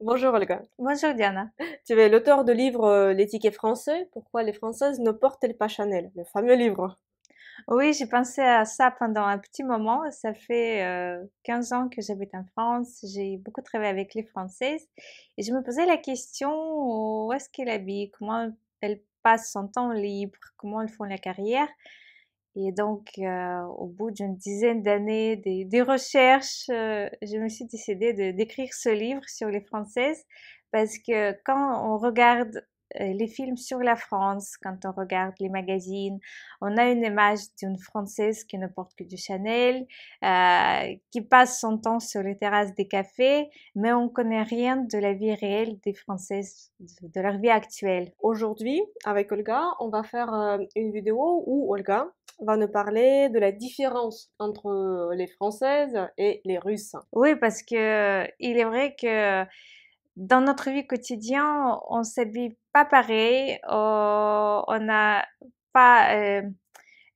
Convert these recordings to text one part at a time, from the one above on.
Bonjour Olga. Bonjour Diana. Tu es l'auteur de livre Les tickets français. Pourquoi les Françaises ne portent-elles pas Chanel? Le fameux livre. Oui, j'ai pensé à ça pendant un petit moment. Ça fait 15 ans que j'habite en France. J'ai beaucoup travaillé avec les Françaises et je me posais la question où est-ce qu'elles habitent, comment elles passent son temps libre, comment elles font la carrière. Et donc, au bout d'une dizaine d'années des recherches, je me suis décidée d'écrire ce livre sur les Françaises parce que quand on regarde les films sur la France, quand on regarde les magazines, on a une image d'une Française qui ne porte que du Chanel, qui passe son temps sur les terrasses des cafés, mais on connaît rien de la vie réelle des Françaises, de leur vie actuelle. Aujourd'hui, avec Olga, on va faire une vidéo où Olga va nous parler de la différence entre les Françaises et les Russes. Oui, parce que il est vrai que dans notre vie quotidienne, on s'habille pas pareil, on n'a pas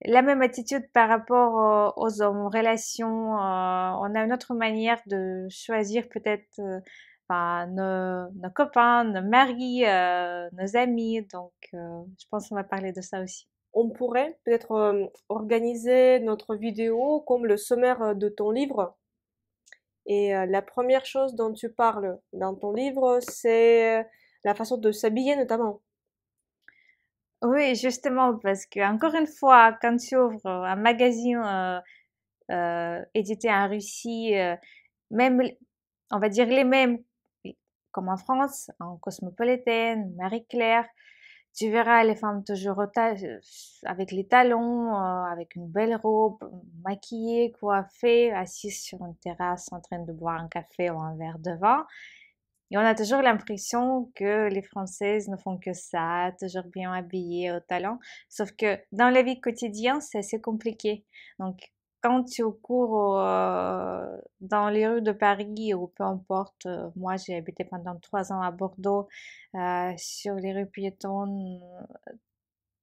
la même attitude par rapport aux hommes, aux relations. On a une autre manière de choisir peut-être enfin, nos copains, nos maris, nos amis. Donc, je pense qu'on va parler de ça aussi. On pourrait peut-être organiser notre vidéo comme le sommaire de ton livre. Et la première chose dont tu parles dans ton livre, c'est la façon de s'habiller notamment. Oui, justement, parce que encore une fois, quand tu ouvres un magazine édité en Russie, même, on va dire les mêmes, comme en France, en Cosmopolitan, Marie-Claire, tu verras les femmes toujours avec les talons, avec une belle robe, maquillées, coiffées, assises sur une terrasse en train de boire un café ou un verre de vin. Et on a toujours l'impression que les Françaises ne font que ça, toujours bien habillées au talent. Sauf que dans la vie quotidienne, c'est assez compliqué. Donc, quand tu cours dans les rues de Paris ou peu importe, moi j'ai habité pendant 3 ans à Bordeaux, sur les rues piétonnes,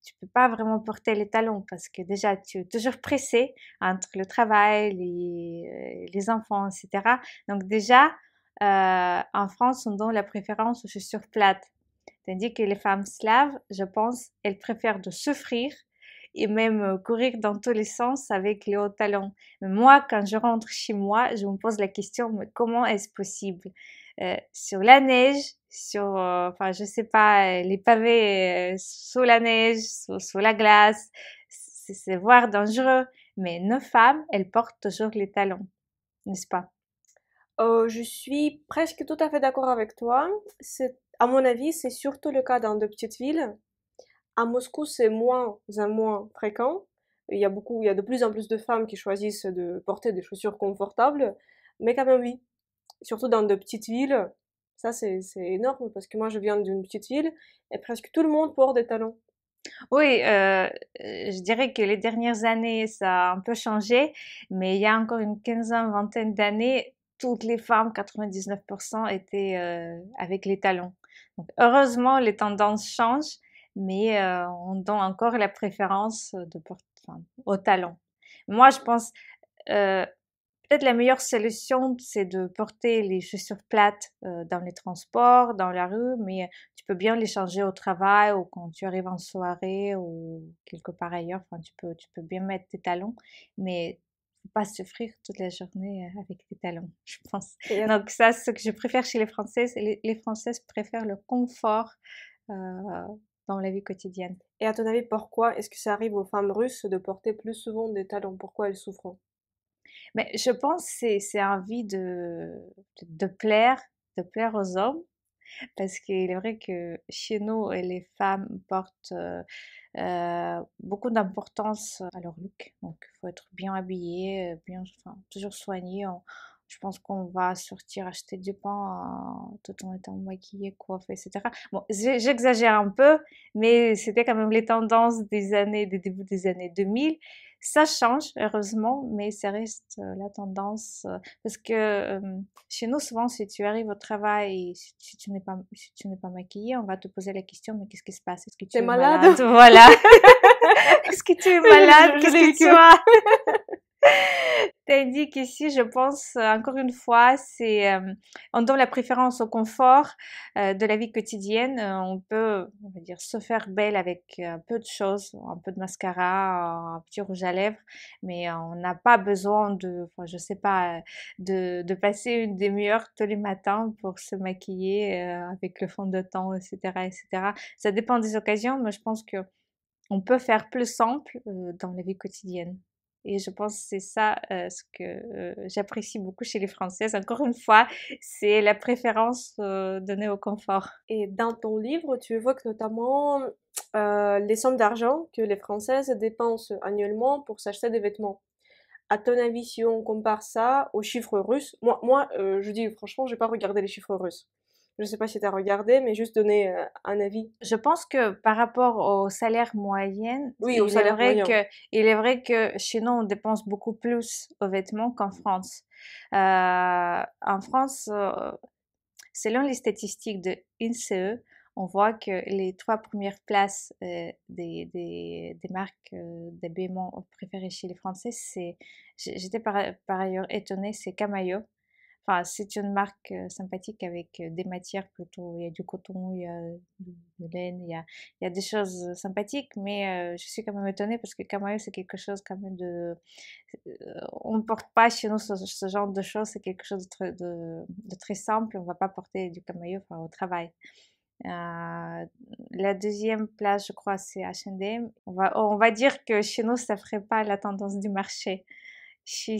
tu peux pas vraiment porter les talons parce que déjà tu es toujours pressé entre le travail, les enfants, etc. Donc déjà, en France, on donne la préférence aux chaussures plates. Tandis que les femmes slaves, je pense, elles préfèrent de souffrir et même courir dans tous les sens avec les hauts talons. Mais moi, quand je rentre chez moi, je me pose la question, mais comment est-ce possible? Sur la neige, enfin, je sais pas, les pavés sous la neige, sous la glace, c'est voire dangereux. Mais nos femmes, elles portent toujours les talons, n'est-ce pas? Je suis presque tout à fait d'accord avec toi. À mon avis, c'est surtout le cas dans de petites villes. À Moscou, c'est moins en moins fréquent. Il y a de plus en plus de femmes qui choisissent de porter des chaussures confortables. Mais quand même, oui. Surtout dans de petites villes. Ça, c'est énorme parce que moi, je viens d'une petite ville et presque tout le monde porte des talons. Oui, je dirais que les dernières années, ça a un peu changé, mais il y a encore une quinzaine, vingtaine d'années, toutes les femmes, 99%, étaient avec les talons. Donc, heureusement, les tendances changent, mais on donne encore la préférence de porter, enfin, aux talons. Moi, je pense, euh, peut-être la meilleure solution, c'est de porter les chaussures plates dans les transports, dans la rue, mais tu peux bien les changer au travail ou quand tu arrives en soirée ou quelque part ailleurs. Enfin, tu peux bien mettre tes talons, mais faut pas souffrir toute la journée avec tes talons, je pense. Et à, Donc ça, c'est ce que je préfère chez les Françaises. Les Françaises préfèrent le confort euh, dans la vie quotidienne. et à ton avis, pourquoi est-ce que ça arrive aux femmes russes de porter plus souvent des talons? Pourquoi elles souffrent? Mais je pense que c'est envie de plaire aux hommes. Parce qu'il est vrai que chez nous, les femmes portent beaucoup d'importance à leur look. Donc, il faut être bien habillé, bien, enfin, toujours soigné. Je pense qu'on va sortir acheter du pain tout en étant maquillé, coiffé, etc. Bon, j'exagère un peu, mais c'était quand même les tendances des débuts des années 2000. Ça change, heureusement, mais ça reste la tendance. Parce que chez nous, souvent, si tu arrives au travail et si tu n'es pas maquillée, on va te poser la question, mais qu'est-ce qui se passe? Est-ce que tu T'es es malade? malade? Voilà. Est-ce que tu es malade? Je Qu'est-ce l'ai que tu vécu. as? Tandis qu'ici, je pense, encore une fois, on donne la préférence au confort de la vie quotidienne. On peut, on va dire, se faire belle avec peu de choses, un peu de mascara, un petit rouge à lèvres, mais on n'a pas besoin enfin, je sais pas, de passer une demi-heure tous les matins pour se maquiller avec le fond de teint, etc., etc. Ça dépend des occasions, mais je pense que on peut faire plus simple dans la vie quotidienne. Et je pense que c'est ça ce que j'apprécie beaucoup chez les Françaises. Encore une fois, c'est la préférence donnée au confort. Et dans ton livre, tu évoques notamment les sommes d'argent que les Françaises dépensent annuellement pour s'acheter des vêtements. À ton avis, si on compare ça aux chiffres russes, je dis franchement, j'ai pas regardé les chiffres russes. Je sais pas si tu as regardé, mais juste donner un avis. Je pense que par rapport au salaire moyen, Oui, au salaire moyen. il est vrai que chez nous, on dépense beaucoup plus aux vêtements qu'en France. En France, selon les statistiques de INSEE, on voit que les trois premières places des marques d'habillement préférées chez les Français, j'étais par ailleurs étonnée, c'est Camaïeu. Enfin, c'est une marque sympathique avec des matières plutôt, il y a du coton, il y a de laine, il y a des choses sympathiques, mais je suis quand même étonnée parce que Camaïeu, c'est quelque chose quand même on ne porte pas chez nous ce genre de choses, c'est quelque chose de très simple, on va pas porter du Camaïeu enfin, au travail. La deuxième place, je crois, c'est H&M. On va dire que chez nous, ça ferait pas la tendance du marché. Chez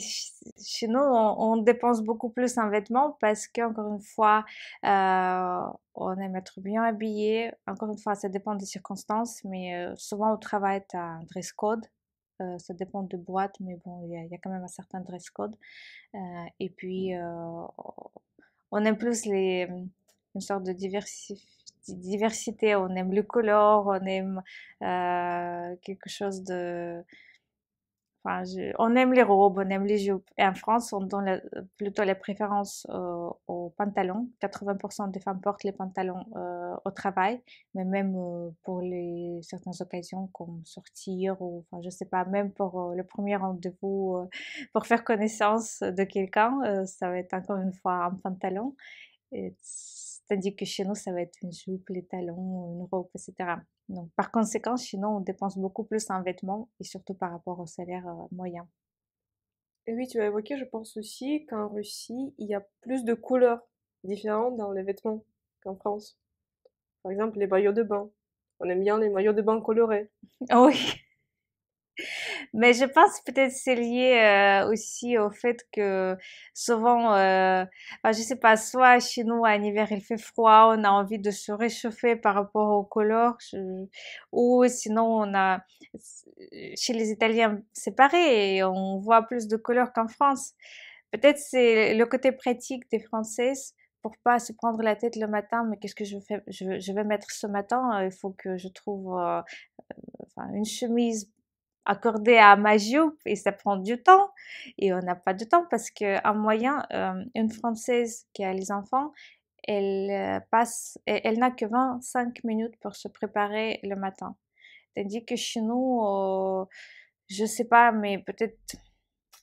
nous, on dépense beaucoup plus en vêtements parce qu'encore une fois, on aime être bien habillé. Encore une fois, ça dépend des circonstances, mais souvent au travail, tu as un dress code. Ça dépend de boîte, mais bon, il y a quand même un certain dress code. Et puis, on aime plus une sorte de diversité. On aime le color, on aime quelque chose de enfin, on aime les robes, on aime les jupes. Et en France, on donne plutôt la préférence aux pantalons. 80% des femmes portent les pantalons au travail, mais même pour certaines occasions comme sortir ou, enfin, je sais pas, même pour le premier rendez-vous, pour faire connaissance de quelqu'un, ça va être encore une fois un pantalon. Tandis que chez nous, ça va être une jupe, les talons, une robe, etc. Donc, par conséquent, chez nous, on dépense beaucoup plus en vêtements et surtout par rapport au salaire moyen. Et oui, tu as évoqué, je pense aussi qu'en Russie, il y a plus de couleurs différentes dans les vêtements qu'en France. Par exemple, les maillots de bain. On aime bien les maillots de bain colorés. Oui, mais je pense peut-être c'est lié aussi au fait que souvent, enfin, je sais pas, soit chez nous en hiver il fait froid, on a envie de se réchauffer par rapport aux couleurs, ou sinon chez les Italiens c'est pareil, on voit plus de couleurs qu'en France. Peut-être c'est le côté pratique des Françaises pour pas se prendre la tête le matin, mais qu'est-ce que je vais mettre ce matin? Il faut que je trouve enfin, une chemise accordée à ma jupe et ça prend du temps et on n'a pas de temps parce que en moyen une Française qui a les enfants elle n'a que 25 minutes pour se préparer le matin, tandis que chez nous je sais pas mais peut-être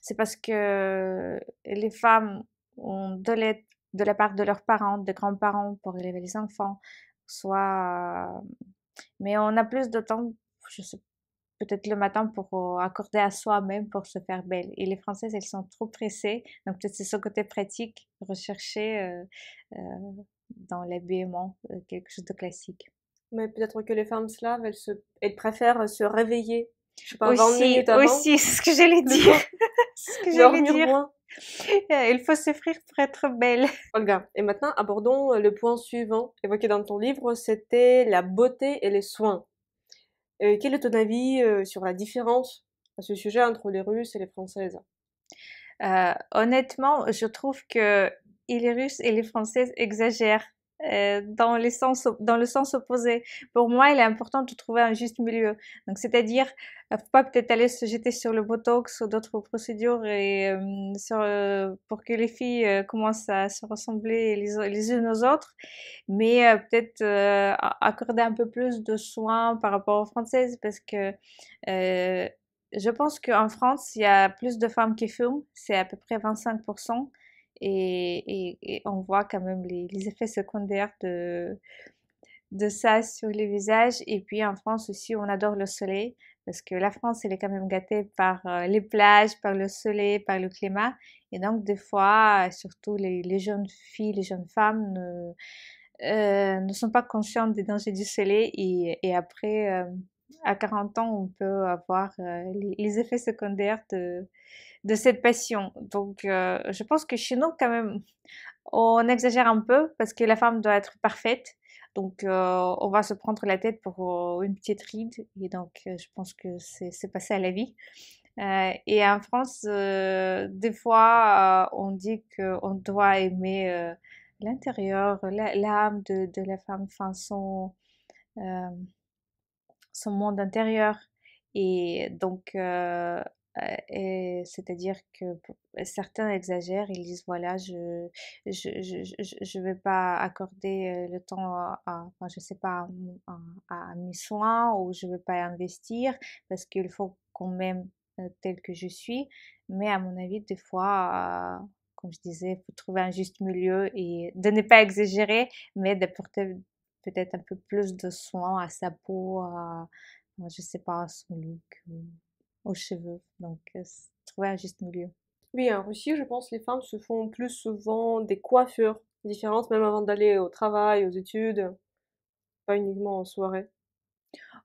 c'est parce que les femmes ont de la part de leurs parents, de grands-parents pour élever les enfants, soit mais on a plus de temps, je sais peut-être le matin pour accorder à soi-même pour se faire belle. Et les Françaises, elles sont trop pressées, donc peut-être c'est ce côté pratique recherché dans l'habillement, quelque chose de classique. Mais peut-être que les femmes slaves, elles préfèrent se réveiller, je sais pas, 20 Aussi, minutes avant, aussi, ce que j'allais dire, plutôt ce que j'allais dormir dire. moins. Il faut s'offrir pour être belle. Olga, et maintenant abordons le point suivant évoqué dans ton livre, c'était la beauté et les soins. Quel est ton avis sur la différence à ce sujet entre les Russes et les Françaises? Honnêtement, je trouve que et les Russes et les Françaises exagèrent dans le sens opposé. Pour moi, il est important de trouver un juste milieu. Donc, c'est-à-dire, faut pas peut-être aller se jeter sur le botox ou d'autres procédures et pour que les filles commencent à se ressembler les unes aux autres, mais peut-être accorder un peu plus de soins par rapport aux Françaises parce que je pense qu'en France, il y a plus de femmes qui fument, c'est à peu près 25%. Et on voit quand même les effets secondaires de ça sur les visages. Et puis en France aussi, on adore le soleil parce que la France, elle est quand même gâtée par les plages, par le soleil, par le climat. Et donc, des fois, surtout les jeunes filles, les jeunes femmes ne sont pas conscientes des dangers du soleil. Et après, à 40 ans, on peut avoir les effets secondaires de cette passion. Donc, je pense que chez nous, quand même, on exagère un peu parce que la femme doit être parfaite. Donc, on va se prendre la tête pour une petite ride. Et donc, je pense que c'est passé à la vie. Et en France, des fois, on dit qu'on doit aimer l'intérieur, l'âme de la femme, enfin, euh, son monde intérieur. Et donc, et c'est-à-dire que certains exagèrent, ils disent voilà, je vais pas accorder le temps enfin, je sais pas, à mes soins ou je vais pas investir parce qu'il faut qu'on m'aime tel que je suis. Mais à mon avis, des fois, comme je disais, il faut trouver un juste milieu et de ne pas exagérer, mais d'apporter peut-être un peu plus de soin à sa peau, je sais pas, à son look, aux cheveux. Donc, trouver un juste milieu. Oui, en Russie, je pense que les femmes se font plus souvent des coiffures différentes, même avant d'aller au travail, aux études, pas uniquement en soirée.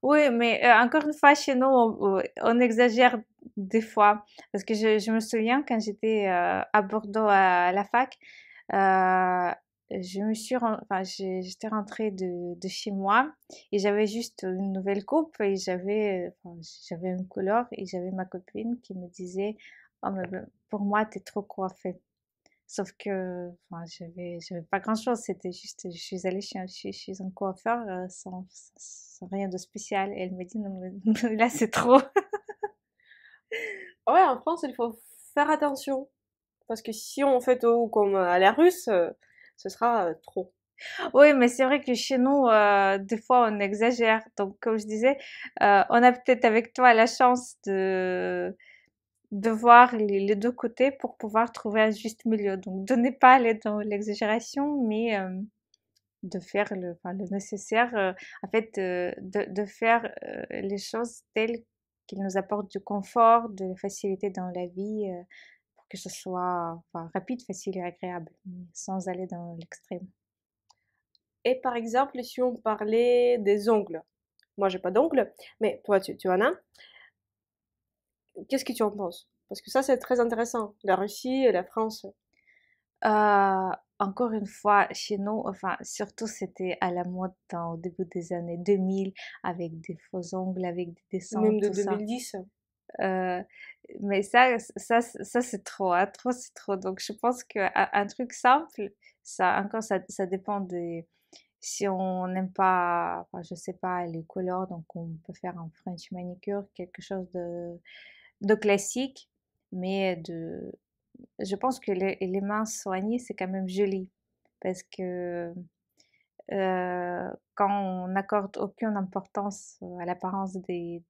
Oui, mais encore une fois, chez nous, on exagère des fois. Parce que je me souviens quand j'étais à Bordeaux à la fac, euh, enfin, j'étais rentrée de chez moi et j'avais juste une nouvelle coupe et enfin, j'avais une couleur et j'avais ma copine qui me disait, oh, mais pour moi, t'es trop coiffée. Sauf que, enfin, j'avais pas grand-chose. C'était juste, je suis allée chez un coiffeur sans rien de spécial. Et elle me dit, non, mais là, c'est trop. Ouais, en France, il faut faire attention. Parce que si on fait tout comme à la russe, ce sera trop. Oui, mais c'est vrai que chez nous, des fois, on exagère. Donc, comme je disais, on a peut-être avec toi la chance de voir les deux côtés pour pouvoir trouver un juste milieu. Donc, de ne pas aller dans l'exagération, mais de faire enfin, le nécessaire, en fait, de faire les choses telles qu'ils nous apportent du confort, de la facilité dans la vie, pour que ce soit enfin, rapide, facile et agréable, mais sans aller dans l'extrême. Et par exemple, si on parlait des ongles. Moi, j'ai pas d'ongles, mais toi, tu en as. Qu'est-ce que tu en penses? Parce que ça, c'est très intéressant. La Russie et la France. Encore une fois, chez nous, enfin, surtout c'était à la mode au début des années 2000, avec des faux ongles, avec des dessins, Même de tout ça. 2010. Euh, mais ça c'est trop, hein, trop c'est trop. Donc je pense qu'un truc simple, ça dépend si on n'aime pas, enfin, je sais pas, les couleurs, donc on peut faire un French manicure, quelque chose de classique, mais je pense que les mains soignées, c'est quand même joli parce que quand on n'accorde aucune importance à l'apparence des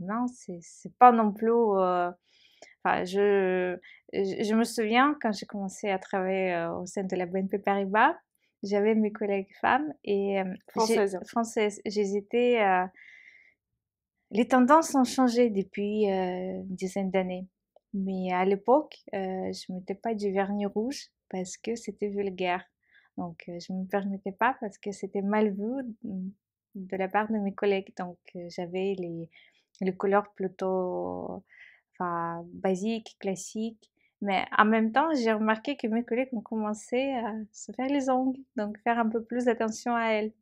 mains, c'est pas non plus. Enfin, je me souviens quand j'ai commencé à travailler au sein de la BNP Paribas, j'avais mes collègues femmes et Française. françaises. J'hésitais. Les tendances ont changé depuis une dizaine d'années. Mais à l'époque, je mettais pas du vernis rouge parce que c'était vulgaire. Donc, je me permettais pas parce que c'était mal vu de la part de mes collègues. Donc, j'avais les couleurs plutôt, enfin, basiques, classiques. Mais en même temps, j'ai remarqué que mes collègues ont commencé à se faire les ongles, donc faire un peu plus attention à elles.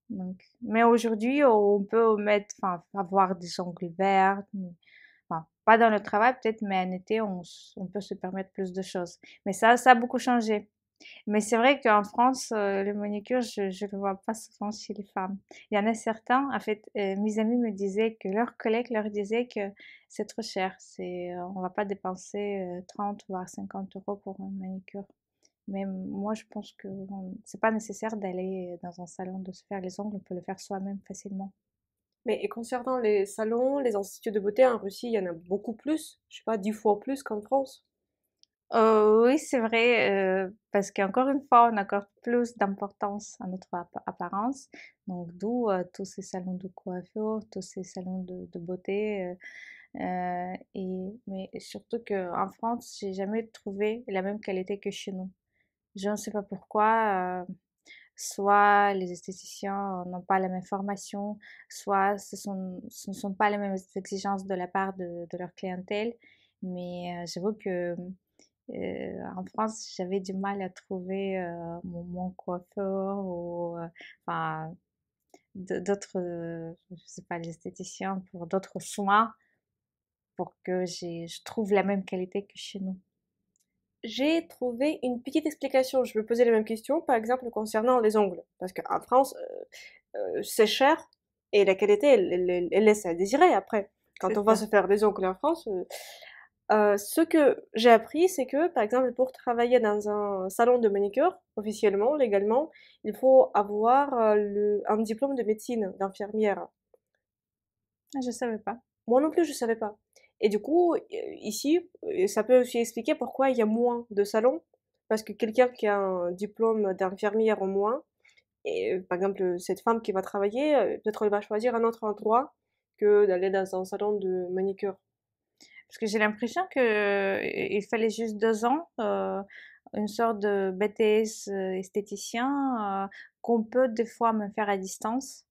Donc, mais aujourd'hui, on peut mettre, enfin, avoir des ongles verts, enfin, pas dans le travail peut-être, mais en été, on peut se permettre plus de choses. Mais ça a beaucoup changé. Mais c'est vrai qu'en France, le manicure, je le vois pas souvent chez les femmes. Il y en a certains, en fait, mes amis me disaient que leurs collègues leur disaient que c'est trop cher. On va pas dépenser 30 voire 50 euros pour un manicure. Mais moi, je pense que c'est pas nécessaire d'aller dans un salon de se faire les ongles, on peut le faire soi-même facilement. Mais et concernant les salons, les instituts de beauté en Russie, il y en a beaucoup plus, je sais pas, 10 fois plus qu'en France. Oui, c'est vrai, parce qu'encore une fois, on accorde plus d'importance à notre apparence. Donc, d'où tous ces salons de coiffure, tous ces salons de beauté. Mais surtout qu'en France, j'ai jamais trouvé la même qualité que chez nous. Je ne sais pas pourquoi. Soit les esthéticiens n'ont pas la même formation, soit ce ne sont pas les mêmes exigences de la part de leur clientèle. Mais j'avoue que en France, j'avais du mal à trouver mon coiffeur ou enfin, d'autres, je sais pas, les esthéticiens pour d'autres soins pour que je trouve la même qualité que chez nous. J'ai trouvé une petite explication. Je me posais les mêmes questions, par exemple concernant les ongles. Parce qu'en France, c'est cher et la qualité, elle laisse à désirer après. Quand C'est on va ça. se faire des ongles en France, ce que j'ai appris, c'est que, par exemple, pour travailler dans un salon de manicure, officiellement, légalement, il faut avoir un diplôme de médecine, d'infirmière. Ah, je savais pas. Moi non plus, je savais pas. Et du coup, ici, ça peut aussi expliquer pourquoi il y a moins de salons. Parce que quelqu'un qui a un diplôme d'infirmière au moins, et par exemple, cette femme qui va travailler, peut-être elle va choisir un autre endroit que d'aller dans un salon de manicure. Parce que j'ai l'impression que il fallait juste 2 ans, une sorte de BTS esthéticien qu'on peut des fois me faire à distance.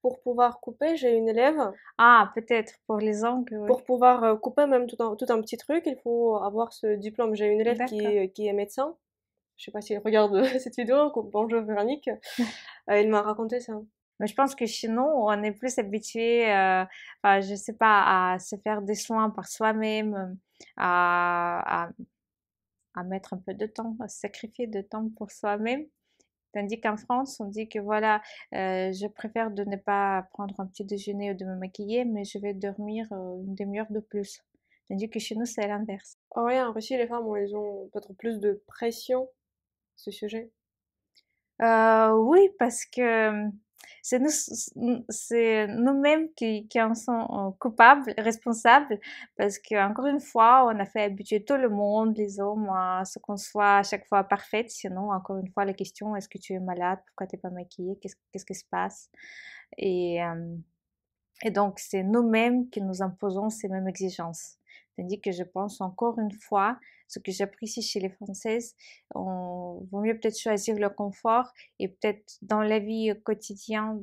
Pour pouvoir couper, j'ai une élève. Ah, peut-être pour les ongles, oui. Pour pouvoir couper même tout un petit truc, il faut avoir ce diplôme. J'ai une élève D'accord. qui est médecin. Je sais pas si elle regarde cette vidéo. Bonjour Véronique. Elle m'a raconté ça. Mais je pense que chez nous, on est plus habitué, enfin, je sais pas, à se faire des soins par soi-même, à mettre un peu de temps, à se sacrifier de temps pour soi-même. Tandis qu'en France, on dit que voilà, je préfère de ne pas prendre un petit déjeuner ou de me maquiller, mais je vais dormir une demi-heure de plus. Tandis que chez nous, c'est l'inverse. Oh ouais, en Russie, les femmes, elles ont peut-être plus de pression, à ce sujet. Oui, parce que c'est nous-mêmes qui en sont coupables, responsables, parce que encore une fois, on a fait habituer tout le monde, les hommes, à ce qu'on soit à chaque fois parfaite. Sinon, encore une fois, la question, est-ce que tu es malade? Pourquoi t'es pas maquillée? Qu'est-ce qui se passe? Et, euh, et donc, c'est nous-mêmes qui nous imposons ces mêmes exigences. Tandis que je pense encore une fois, ce que j'apprécie chez les Françaises, on vaut mieux peut-être choisir le confort et peut-être dans la vie quotidienne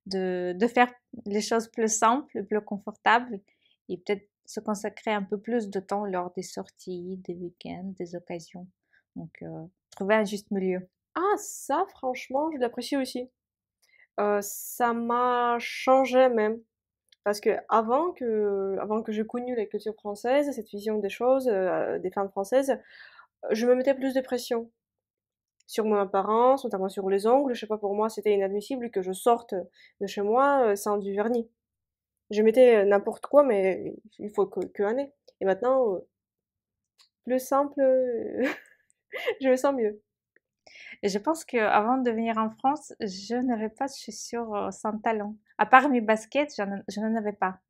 de faire les choses plus simples, plus confortables et peut-être se consacrer un peu plus de temps lors des sorties, des week-ends, des occasions. Donc, trouver un juste milieu. Ah, ça, franchement, je l'apprécie aussi. Ça m'a changé même. Parce que avant que j'ai connu la culture française, cette vision des choses, des femmes françaises, je me mettais plus de pression sur mon apparence, notamment sur les ongles. Je sais pas, pour moi, c'était inadmissible que je sorte de chez moi sans du vernis. Je mettais n'importe quoi, mais il faut que un nez. Et maintenant, plus simple, je me sens mieux. Et je pense qu'avant de venir en France, je n'avais pas de chaussures sans talons. À part mes baskets, je n'en avais pas.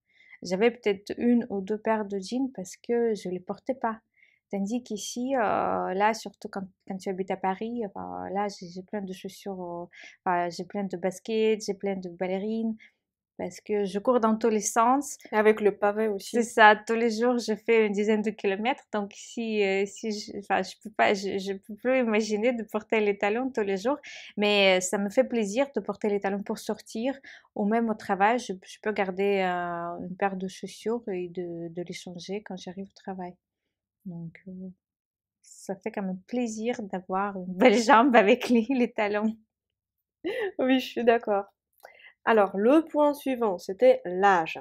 J'avais peut-être une ou deux paires de jeans parce que je les portais pas. Tandis qu'ici, là, surtout quand tu habites à Paris, enfin, là, j'ai plein de chaussures, enfin, j'ai plein de baskets, j'ai plein de ballerines parce que je cours dans tous les sens. Et avec le pavé C'est aussi. ça, tous les jours, je fais une dizaine de kilomètres. Donc, si enfin, je peux pas, je peux plus imaginer de porter les talons tous les jours. Mais ça me fait plaisir de porter les talons pour sortir ou même au travail. Je peux garder une paire de chaussures et de les changer quand j'arrive au travail. Donc, ça fait quand même plaisir d'avoir une belle jambe avec les talons. Oui, je suis d'accord. Alors, le point suivant, c'était l'âge.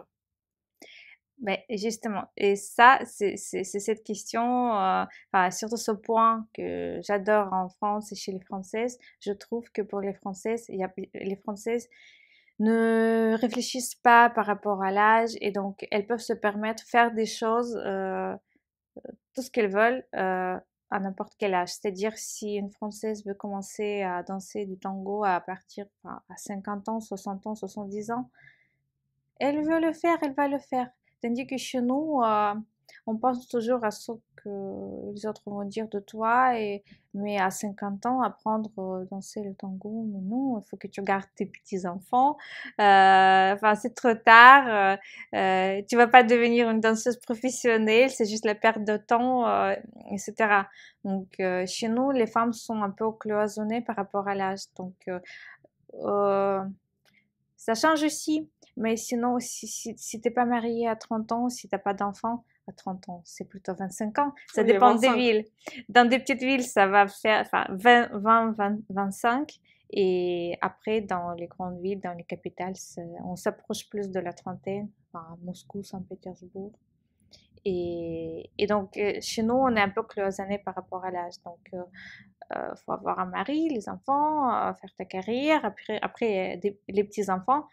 Mais justement, et ça, c'est cette question, enfin, surtout ce point que j'adore en France et chez les Françaises. Je trouve que pour les Françaises, les Françaises ne réfléchissent pas par rapport à l'âge et donc elles peuvent se permettre de faire des choses, tout ce qu'elles veulent, à n'importe quel âge. C'est-à-dire si une Française veut commencer à danser du tango à partir à 50 ans, 60 ans, 70 ans, elle veut le faire, elle va le faire. Tandis que chez nous, on pense toujours à ce que les autres vont dire de toi, mais à 50 ans, apprendre à danser le tango, mais non, il faut que tu gardes tes petits-enfants. Enfin, c'est trop tard. Tu vas pas devenir une danseuse professionnelle, c'est juste la perte de temps, etc. Donc, chez nous, les femmes sont un peu cloisonnées par rapport à l'âge. Donc, euh, ça change aussi, mais sinon, si t'es pas marié à 30 ans, si t'as pas d'enfant, à 30 ans, c'est plutôt 25 ans. Ça Oui, dépend des 25. villes. Dans des petites villes, ça va faire, enfin, 20, 25. Et après, dans les grandes villes, dans les capitales, on s'approche plus de la trentaine. Enfin, Moscou, Saint-Pétersbourg. Et donc, chez nous, on est un peu cloisonné par rapport à l'âge. Donc, faut avoir un mari, les enfants, faire ta carrière, après les petits-enfants.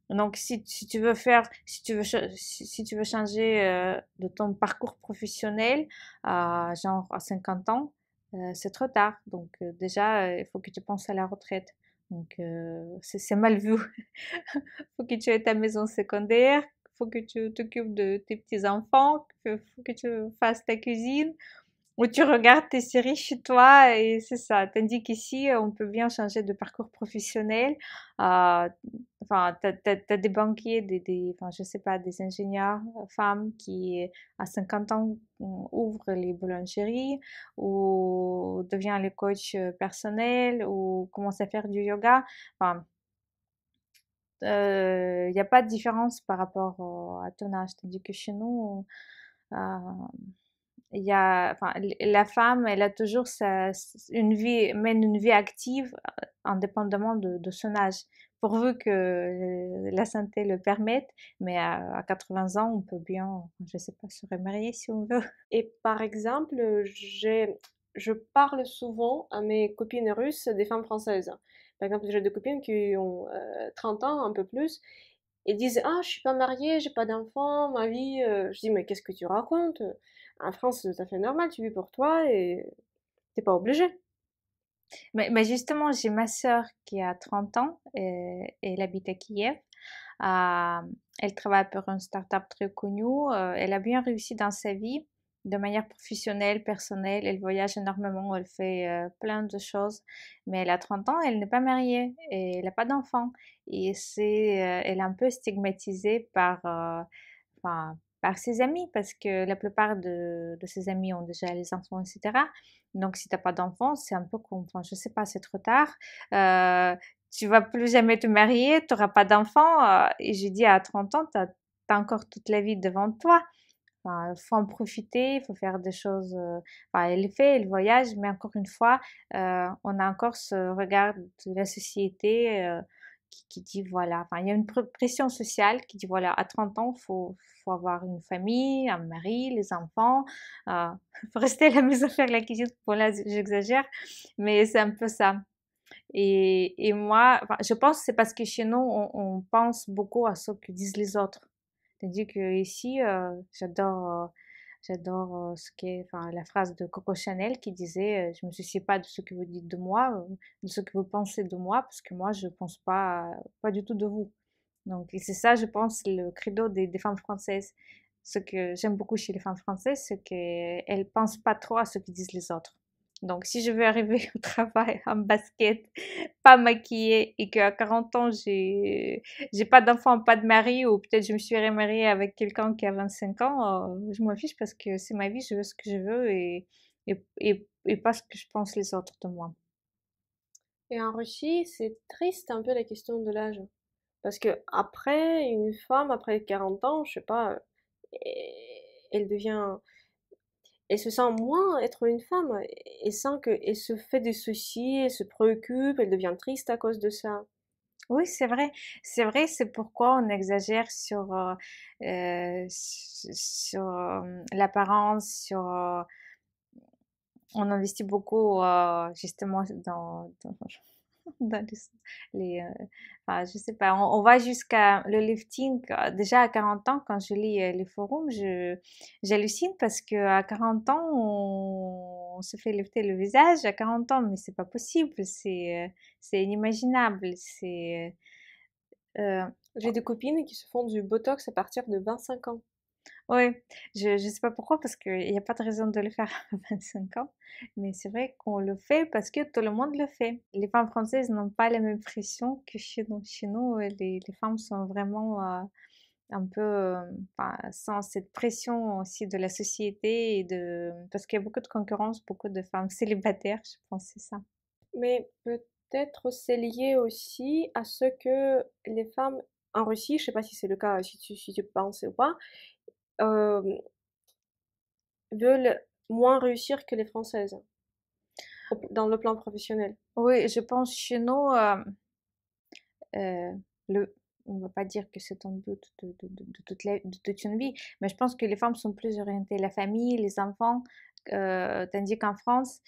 Donc, si tu veux faire, si tu veux changer de ton parcours professionnel, genre à 50 ans, c'est trop tard. Donc, déjà, il faut que tu penses à la retraite. Donc, c'est mal vu. Faut que tu aies ta maison secondaire, faut que tu t'occupes de tes petits-enfants, faut que tu fasses ta cuisine, ou tu regardes tes séries chez toi et c'est ça. Tandis qu'ici, on peut bien changer de parcours professionnel. Enfin, t'as des banquiers, enfin, je sais pas, des ingénieurs femmes qui, à 50 ans, ouvrent les boulangeries ou devient les coachs personnels ou commencent à faire du yoga. Enfin, il n'y a pas de différence par rapport à ton âge. Tandis que chez nous, euh, il y a, enfin, la femme, elle a toujours une vie, mène une vie active indépendamment de son âge, pourvu que la santé le permette. Mais à 80 ans, on peut bien, je sais pas, se remarier si on veut. Et par exemple, je parle souvent à mes copines russes des femmes françaises. Par exemple, j'ai des copines qui ont 30 ans, un peu plus, et disent: «Ah, je suis pas mariée, j'ai pas d'enfant, ma vie...» Je dis: «Mais qu'est-ce que tu racontes? En France, c'est tout à fait normal, tu vis pour toi et t'es pas obligée.» Mais justement, j'ai ma sœur qui a 30 ans et elle habite à Kiev. Euh, Elle travaille pour une start-up très connue. Elle a bien réussi dans sa vie de manière professionnelle, personnelle. Elle voyage énormément, elle fait plein de choses. Mais elle a 30 ans, elle n'est pas mariée et elle n'a pas d'enfant. Et elle est un peu stigmatisée enfin, par ses amis parce que la plupart de ses amis ont déjà les enfants, etc. Donc, si t'as pas d'enfant, c'est un peu comme, enfin, je sais pas, c'est trop tard. Euh, Tu vas plus jamais te marier, tu n'auras pas d'enfant. Et j'ai dit à 30 ans, tu as encore toute la vie devant toi. Enfin, faut en profiter, il faut faire des choses. Enfin, elle fait, elle voyage, mais encore une fois, on a encore ce regard de la société qui dit voilà. Enfin, il y a une pression sociale qui dit voilà, à 30 ans, faut avoir une famille, un mari, les enfants. Euh, faut rester à la maison faire la cuisine. Bon là, j'exagère, mais c'est un peu ça. Et moi, enfin, je pense que c'est parce que chez nous, on pense beaucoup à ce que disent les autres. Tandis que ici, j'adore ce qui est, enfin, la phrase de Coco Chanel qui disait, je me soucie pas de ce que vous dites de moi, de ce que vous pensez de moi, parce que moi, je pense pas du tout de vous. Donc, et c'est ça, je pense, le credo des femmes françaises. Ce que j'aime beaucoup chez les femmes françaises, c'est qu'elles pensent pas trop à ce que disent les autres. Donc, si je veux arriver au travail en basket, pas maquillée et qu'à 40 ans, j'ai pas d'enfant, pas de mari, ou peut-être je me suis remariée avec quelqu'un qui a 25 ans, je m'en fiche parce que c'est ma vie, je veux ce que je veux et pas ce que je pense les autres de moi. Et en Russie, c'est triste un peu la question de l'âge. Parce que après, une femme, après 40 ans, je sais pas, elle devient, elle se sent moins être une femme. Elle sent qu'elle se fait des soucis, elle se préoccupe, elle devient triste à cause de ça. Oui, c'est vrai, c'est pourquoi on exagère sur l'apparence, on investit beaucoup justement dans enfin, je sais pas, on va jusqu'à le lifting. Déjà à 40 ans, quand je lis les forums, j'hallucine parce que à 40 ans, on se fait lifter le visage à 40 ans, mais c'est pas possible, c'est inimaginable, euh, J'ai des copines qui se font du botox à partir de 25 ans. ouais, je sais pas pourquoi, parce qu'il n'y a pas de raison de le faire à 25 ans, mais c'est vrai qu'on le fait parce que tout le monde le fait. Les femmes françaises n'ont pas la même pression que chez nous. Chez nous, les femmes sont vraiment un peu, enfin, sans cette pression aussi de la société et parce qu'il y a beaucoup de concurrence, beaucoup de femmes célibataires, je pense, que c'est ça. Mais peut-être c'est lié aussi à ce que les femmes en Russie, je sais pas si c'est le cas, si tu penses ou pas, euh, veulent moins réussir que les Françaises dans le plan professionnel. Oui, je pense chez nous, euh, le, on va pas dire que c'est un but de toute une vie, mais je pense que les femmes sont plus orientées la famille, les enfants, tandis qu'en France,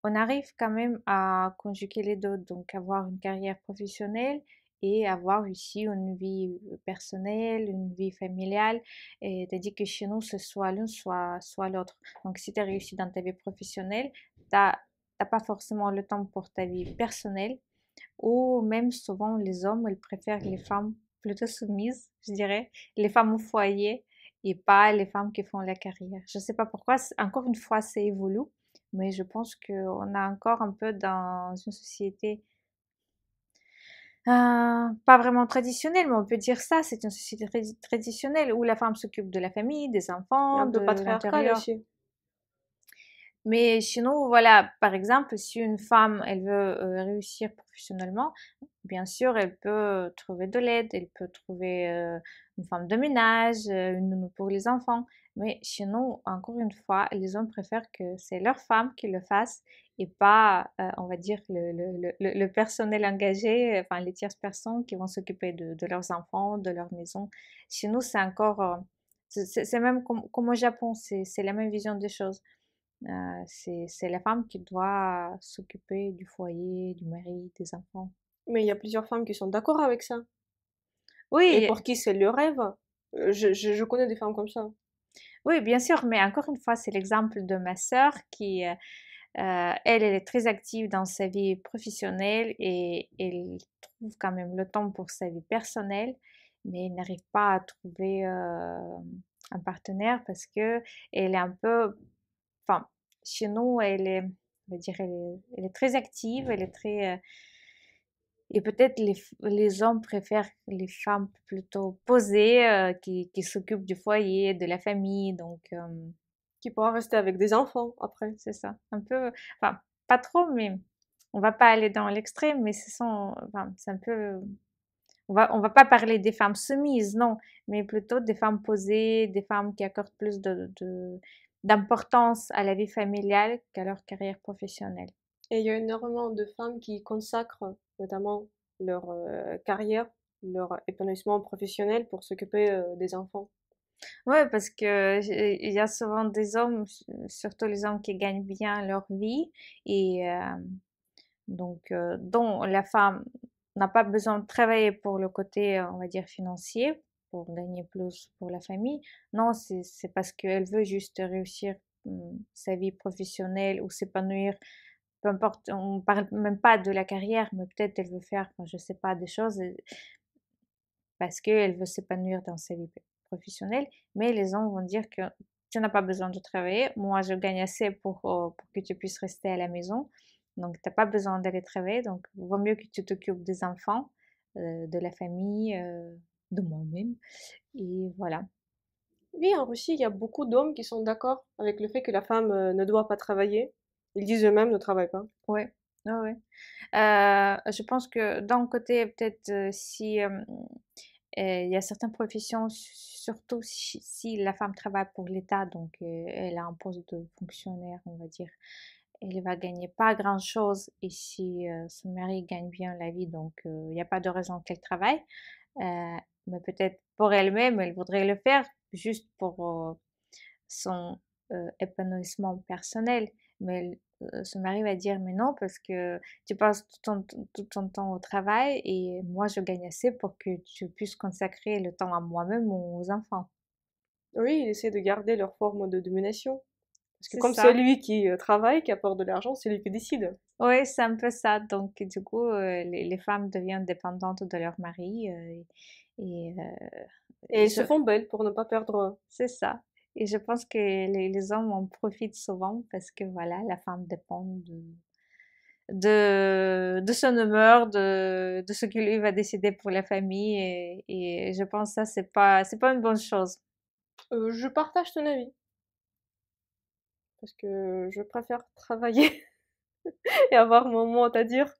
on arrive quand même à conjuguer les deux, donc avoir une carrière professionnelle et avoir aussi une vie personnelle, une vie familiale, et tandis que chez nous, c'est soit l'un, soit l'autre. Donc, si tu as réussi dans ta vie professionnelle, t'as pas forcément le temps pour ta vie personnelle, ou même souvent les hommes, ils préfèrent les femmes plutôt soumises, je dirais, les femmes au foyer et pas les femmes qui font la carrière. Je sais pas pourquoi, encore une fois, c'est évolue, mais je pense qu'on a encore un peu dans une société pas vraiment traditionnelle, mais on peut dire ça, c'est une société traditionnelle où la femme s'occupe de la famille, des Et enfants, un peu de patriarcal l'intérieur. aussi. Mais chez nous, voilà, par exemple, si une femme, elle veut réussir professionnellement, bien sûr, elle peut trouver de l'aide, elle peut trouver une femme de ménage, une nounou pour les enfants. Mais chez nous, encore une fois, les hommes préfèrent que c'est leur femme qui le fasse et pas, on va dire, le personnel engagé, enfin les tierces personnes qui vont s'occuper de leurs enfants, de leur maison. Chez nous, c'est encore, c'est même comme au Japon, c'est la même vision des choses. C'est la femme qui doit s'occuper du foyer, du mari, des enfants. Mais il y a plusieurs femmes qui sont d'accord avec ça. Et Oui, pour qui c'est le rêve. Je connais des femmes comme ça. oui, bien sûr, mais encore une fois, c'est l'exemple de ma sœur qui, elle est très active dans sa vie professionnelle et elle trouve quand même le temps pour sa vie personnelle, mais elle n'arrive pas à trouver un partenaire parce que elle est un peu, enfin, chez nous, on va dire, elle est très active, elle est très, et peut-être les hommes préfèrent les femmes plutôt posées, qui s'occupent du foyer, de la famille, donc Qui pourra rester avec des enfants après. c'est ça. Un peu, enfin, pas trop, mais on va pas aller dans l'extrême, mais enfin, c'est un peu, on va pas parler des femmes soumises, non, mais plutôt des femmes posées, des femmes qui accordent plus d'importance à la vie familiale qu'à leur carrière professionnelle. Et il y a énormément de femmes qui consacrent notamment leur carrière, leur épanouissement professionnel pour s'occuper des enfants. Ouais, parce que il y a souvent des hommes, surtout les hommes qui gagnent bien leur vie et donc dont la femme n'a pas besoin de travailler pour le côté, on va dire financier, pour gagner plus pour la famille. Non, c'est parce qu'elle veut juste réussir sa vie professionnelle ou s'épanouir. Peu importe, on parle même pas de la carrière, mais peut-être elle veut faire, enfin, je sais pas, des choses parce qu'elle veut s'épanouir dans sa vie professionnelle, mais les gens vont dire que tu n'as pas besoin de travailler, moi je gagne assez pour que tu puisses rester à la maison, donc tu n'as pas besoin d'aller travailler, donc il vaut mieux que tu t'occupes des enfants, de la famille, de moi-même, et voilà. Oui, en Russie, il y a beaucoup d'hommes qui sont d'accord avec le fait que la femme ne doit pas travailler. Ils disent eux-mêmes ne travaillent pas. Ouais, ouais, ouais. Je pense que d'un côté, peut-être si il y a certaines professions, surtout si la femme travaille pour l'État, donc elle a un poste de fonctionnaire, on va dire, elle va gagner pas grand-chose. Et si son mari gagne bien la vie, donc il n'y a pas de raison qu'elle travaille. Euh, mais peut-être pour elle-même, elle voudrait le faire juste pour son épanouissement personnel. Mais ce mari va dire, mais non, parce que tu passes tout ton temps au travail et moi, je gagne assez pour que tu puisses consacrer le temps à moi-même ou aux enfants. Oui, il essaie de garder leur forme de domination. Parce que C'est comme c'est ça. lui qui travaille, qui apporte de l'argent, c'est lui qui décide. Oui, c'est un peu ça. Donc, du coup, les femmes deviennent dépendantes de leur mari et Et ils je, se font belles pour ne pas perdre. c'est ça. Et je pense que les hommes en profitent souvent parce que voilà, la femme dépend de son humeur, de ce que lui va décider pour la famille et je pense que ça, c'est pas une bonne chose. Je partage ton avis. Parce que je préfère travailler et avoir mon mot à dire.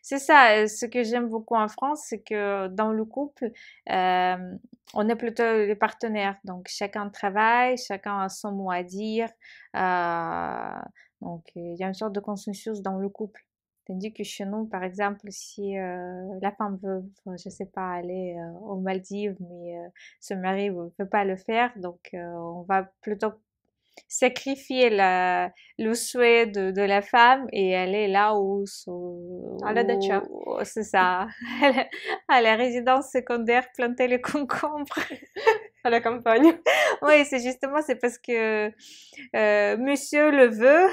C'est ça, ce que j'aime beaucoup en France, c'est que dans le couple, on est plutôt les partenaires. Donc, chacun travaille, chacun a son mot à dire. Euh, donc, il y a une sorte de consensus dans le couple. Tandis que chez nous, par exemple, si la femme veut, je sais pas, aller aux Maldives, mais ce mari veut pas le faire, donc on va plutôt sacrifier le souhait de la femme et aller là À la dacha, où c'est ça, à la résidence secondaire, planter les concombres. à la campagne. Oui, c'est justement, c'est parce que monsieur le veut,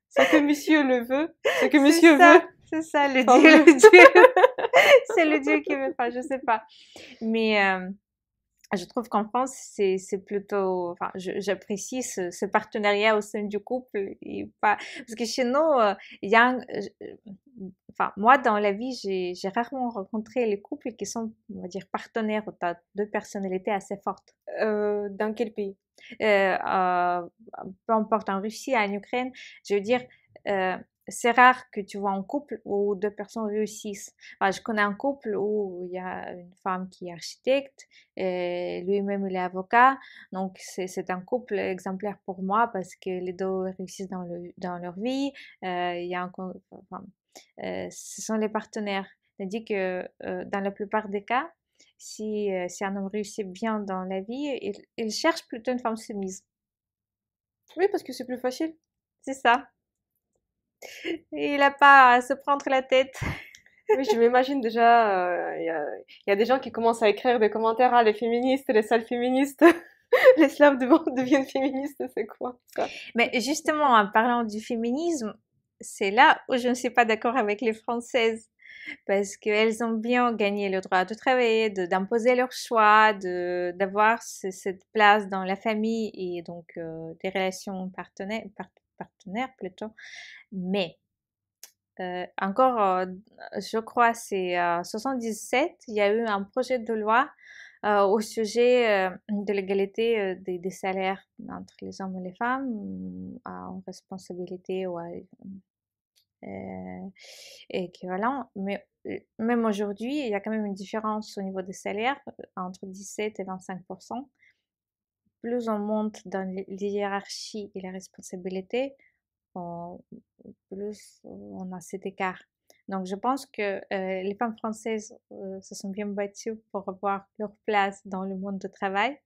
Ça que monsieur le veut, ce que monsieur veut, c'est ça, femme veut. le dieu, c'est le dieu qui veut pas, je sais pas. Mais je trouve qu'en France, c'est plutôt, enfin, j'apprécie ce partenariat au sein du couple et pas, parce que chez nous, il y a enfin, moi, dans la vie, j'ai rarement rencontré les couples qui sont, on va dire, partenaires où tu as deux personnalités assez fortes. Dans quel pays? Euh, Peu importe, en Russie, en Ukraine, je veux dire, euh, c'est rare que tu vois un couple où deux personnes réussissent. Enfin, je connais un couple où il y a une femme qui est architecte, et lui-même il est avocat, donc c'est un couple exemplaire pour moi parce que les deux réussissent dans leur vie. Il y a enfin, ce sont les partenaires. Tandis que dans la plupart des cas, si un homme réussit bien dans la vie, il cherche plutôt une femme soumise. Oui, parce que c'est plus facile. C'est ça. Et il n'a pas à se prendre la tête. Oui, je m'imagine déjà, il y a des gens qui commencent à écrire des commentaires, ah, les féministes, les sales féministes, les slaves deviennent féministes, c'est quoi ça? Mais justement, en parlant du féminisme, c'est là où je ne suis pas d'accord avec les Françaises. Parce qu'elles ont bien gagné le droit de travailler, d'imposer leur choix, d'avoir cette place dans la famille et donc des relations partenaires plutôt. Mais encore, je crois, c'est 77, il y a eu un projet de loi au sujet de l'égalité des salaires entre les hommes et les femmes en responsabilité ou équivalent. Mais même aujourd'hui, il y a quand même une différence au niveau des salaires entre 17 et 25%. Plus on monte dans les hiérarchies et les responsabilités, euh, plus on a cet écart. Donc, je pense que les femmes françaises se sont bien battues pour avoir leur place dans le monde du travail,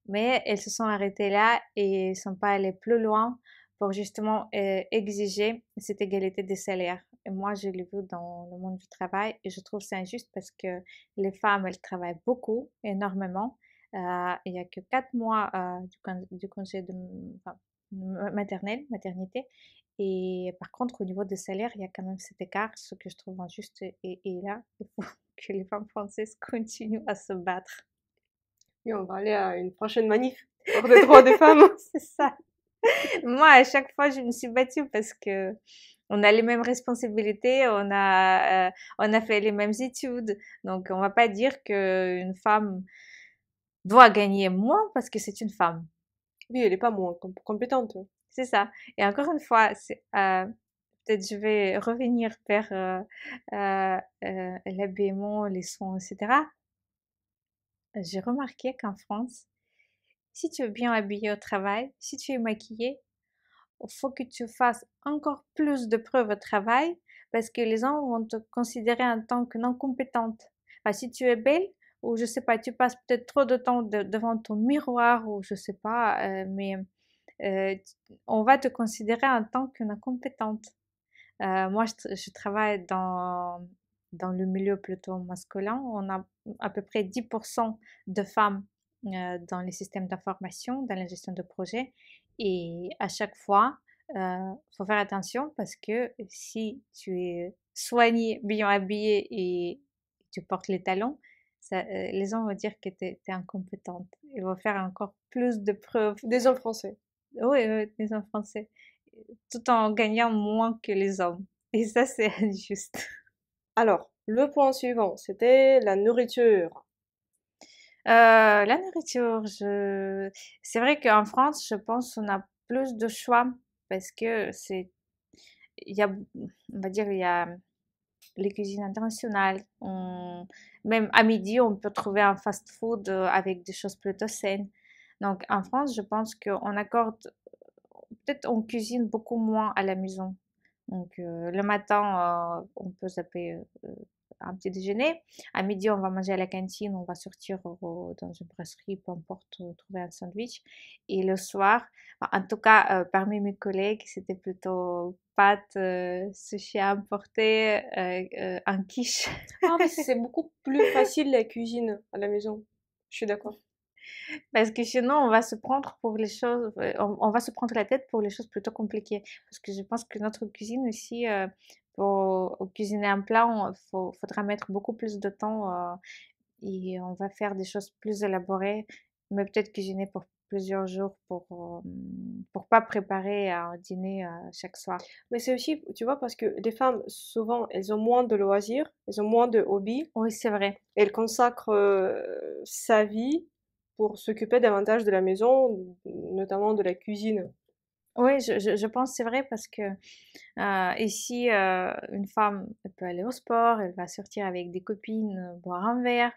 mais elles se sont arrêtées là et ne sont pas allées plus loin pour justement exiger cette égalité des salaires. Et moi, je l'ai vu dans le monde du travail et je trouve c'est injuste parce que les femmes, elles travaillent beaucoup, énormément. Il n'y a que 4 mois du congé enfin, maternité. Et par contre, au niveau des salaires, il y a quand même cet écart, ce que je trouve injuste. Et là, il faut que les femmes françaises continuent à se battre. Oui, on va aller à une prochaine manif pour les droits des femmes. C'est ça. Moi, à chaque fois, je me suis battue parce que on a les mêmes responsabilités, on a fait les mêmes études. Donc, on va pas dire qu'une femme doit gagner moins parce que c'est une femme. Oui, elle est pas moins compétente. C'est ça. Et encore une fois, peut-être je vais revenir vers l'habillement, les soins, etc. J'ai remarqué qu'en France, si tu es bien habillée au travail, si tu es maquillée, il faut que tu fasses encore plus de preuves au travail parce que les gens vont te considérer en tant que non compétente. Enfin, si tu es belle, ou je sais pas, tu passes peut-être trop de temps devant ton miroir, ou je sais pas, mais on va te considérer en tant qu'incompétente. Moi, je travaille dans le milieu plutôt masculin. On a à peu près 10% de femmes dans les systèmes d'information, dans la gestion de projet. Et à chaque fois, faut faire attention parce que si tu es soignée, bien habillée et tu portes les talons, les gens vont dire que tu es incompétente. Ils vont faire encore plus de preuves. Des hommes français. Oui, oui, les hommes français. Tout en gagnant moins que les hommes. Et ça, c'est injuste. Alors, le point suivant, c'était la nourriture. La nourriture, c'est vrai qu'en France, je pense on a plus de choix parce que il y a, on va dire, il y a les cuisines internationales. Même à midi, on peut trouver un fast-food avec des choses plutôt saines. Donc, en France, je pense qu'on accorde, peut-être on cuisine beaucoup moins à la maison. Donc, le matin, on peut zapper un petit déjeuner. À midi, on va manger à la cantine, on va sortir dans une brasserie, peu importe, trouver un sandwich. Et le soir, en tout cas, parmi mes collègues, c'était plutôt pâtes, sushi à emporter, un quiche. Ah oui, c'est beaucoup plus facile la cuisine à la maison. Je suis d'accord. Parce que sinon, on va se prendre pour les choses, on va se prendre la tête pour les choses plutôt compliquées. Parce que je pense que notre cuisine aussi, pour cuisiner un plat, faudra mettre beaucoup plus de temps et on va faire des choses plus élaborées, mais peut-être cuisiner pour plusieurs jours pour pas préparer un dîner chaque soir. Mais c'est aussi, tu vois, parce que les femmes, souvent, elles ont moins de loisirs, elles ont moins de hobbies, Oui, c'est vrai. et elles consacrent sa vie pour s'occuper davantage de la maison, notamment de la cuisine. Oui, je pense que c'est vrai parce que ici, une femme, elle peut aller au sport, elle va sortir avec des copines, boire un verre,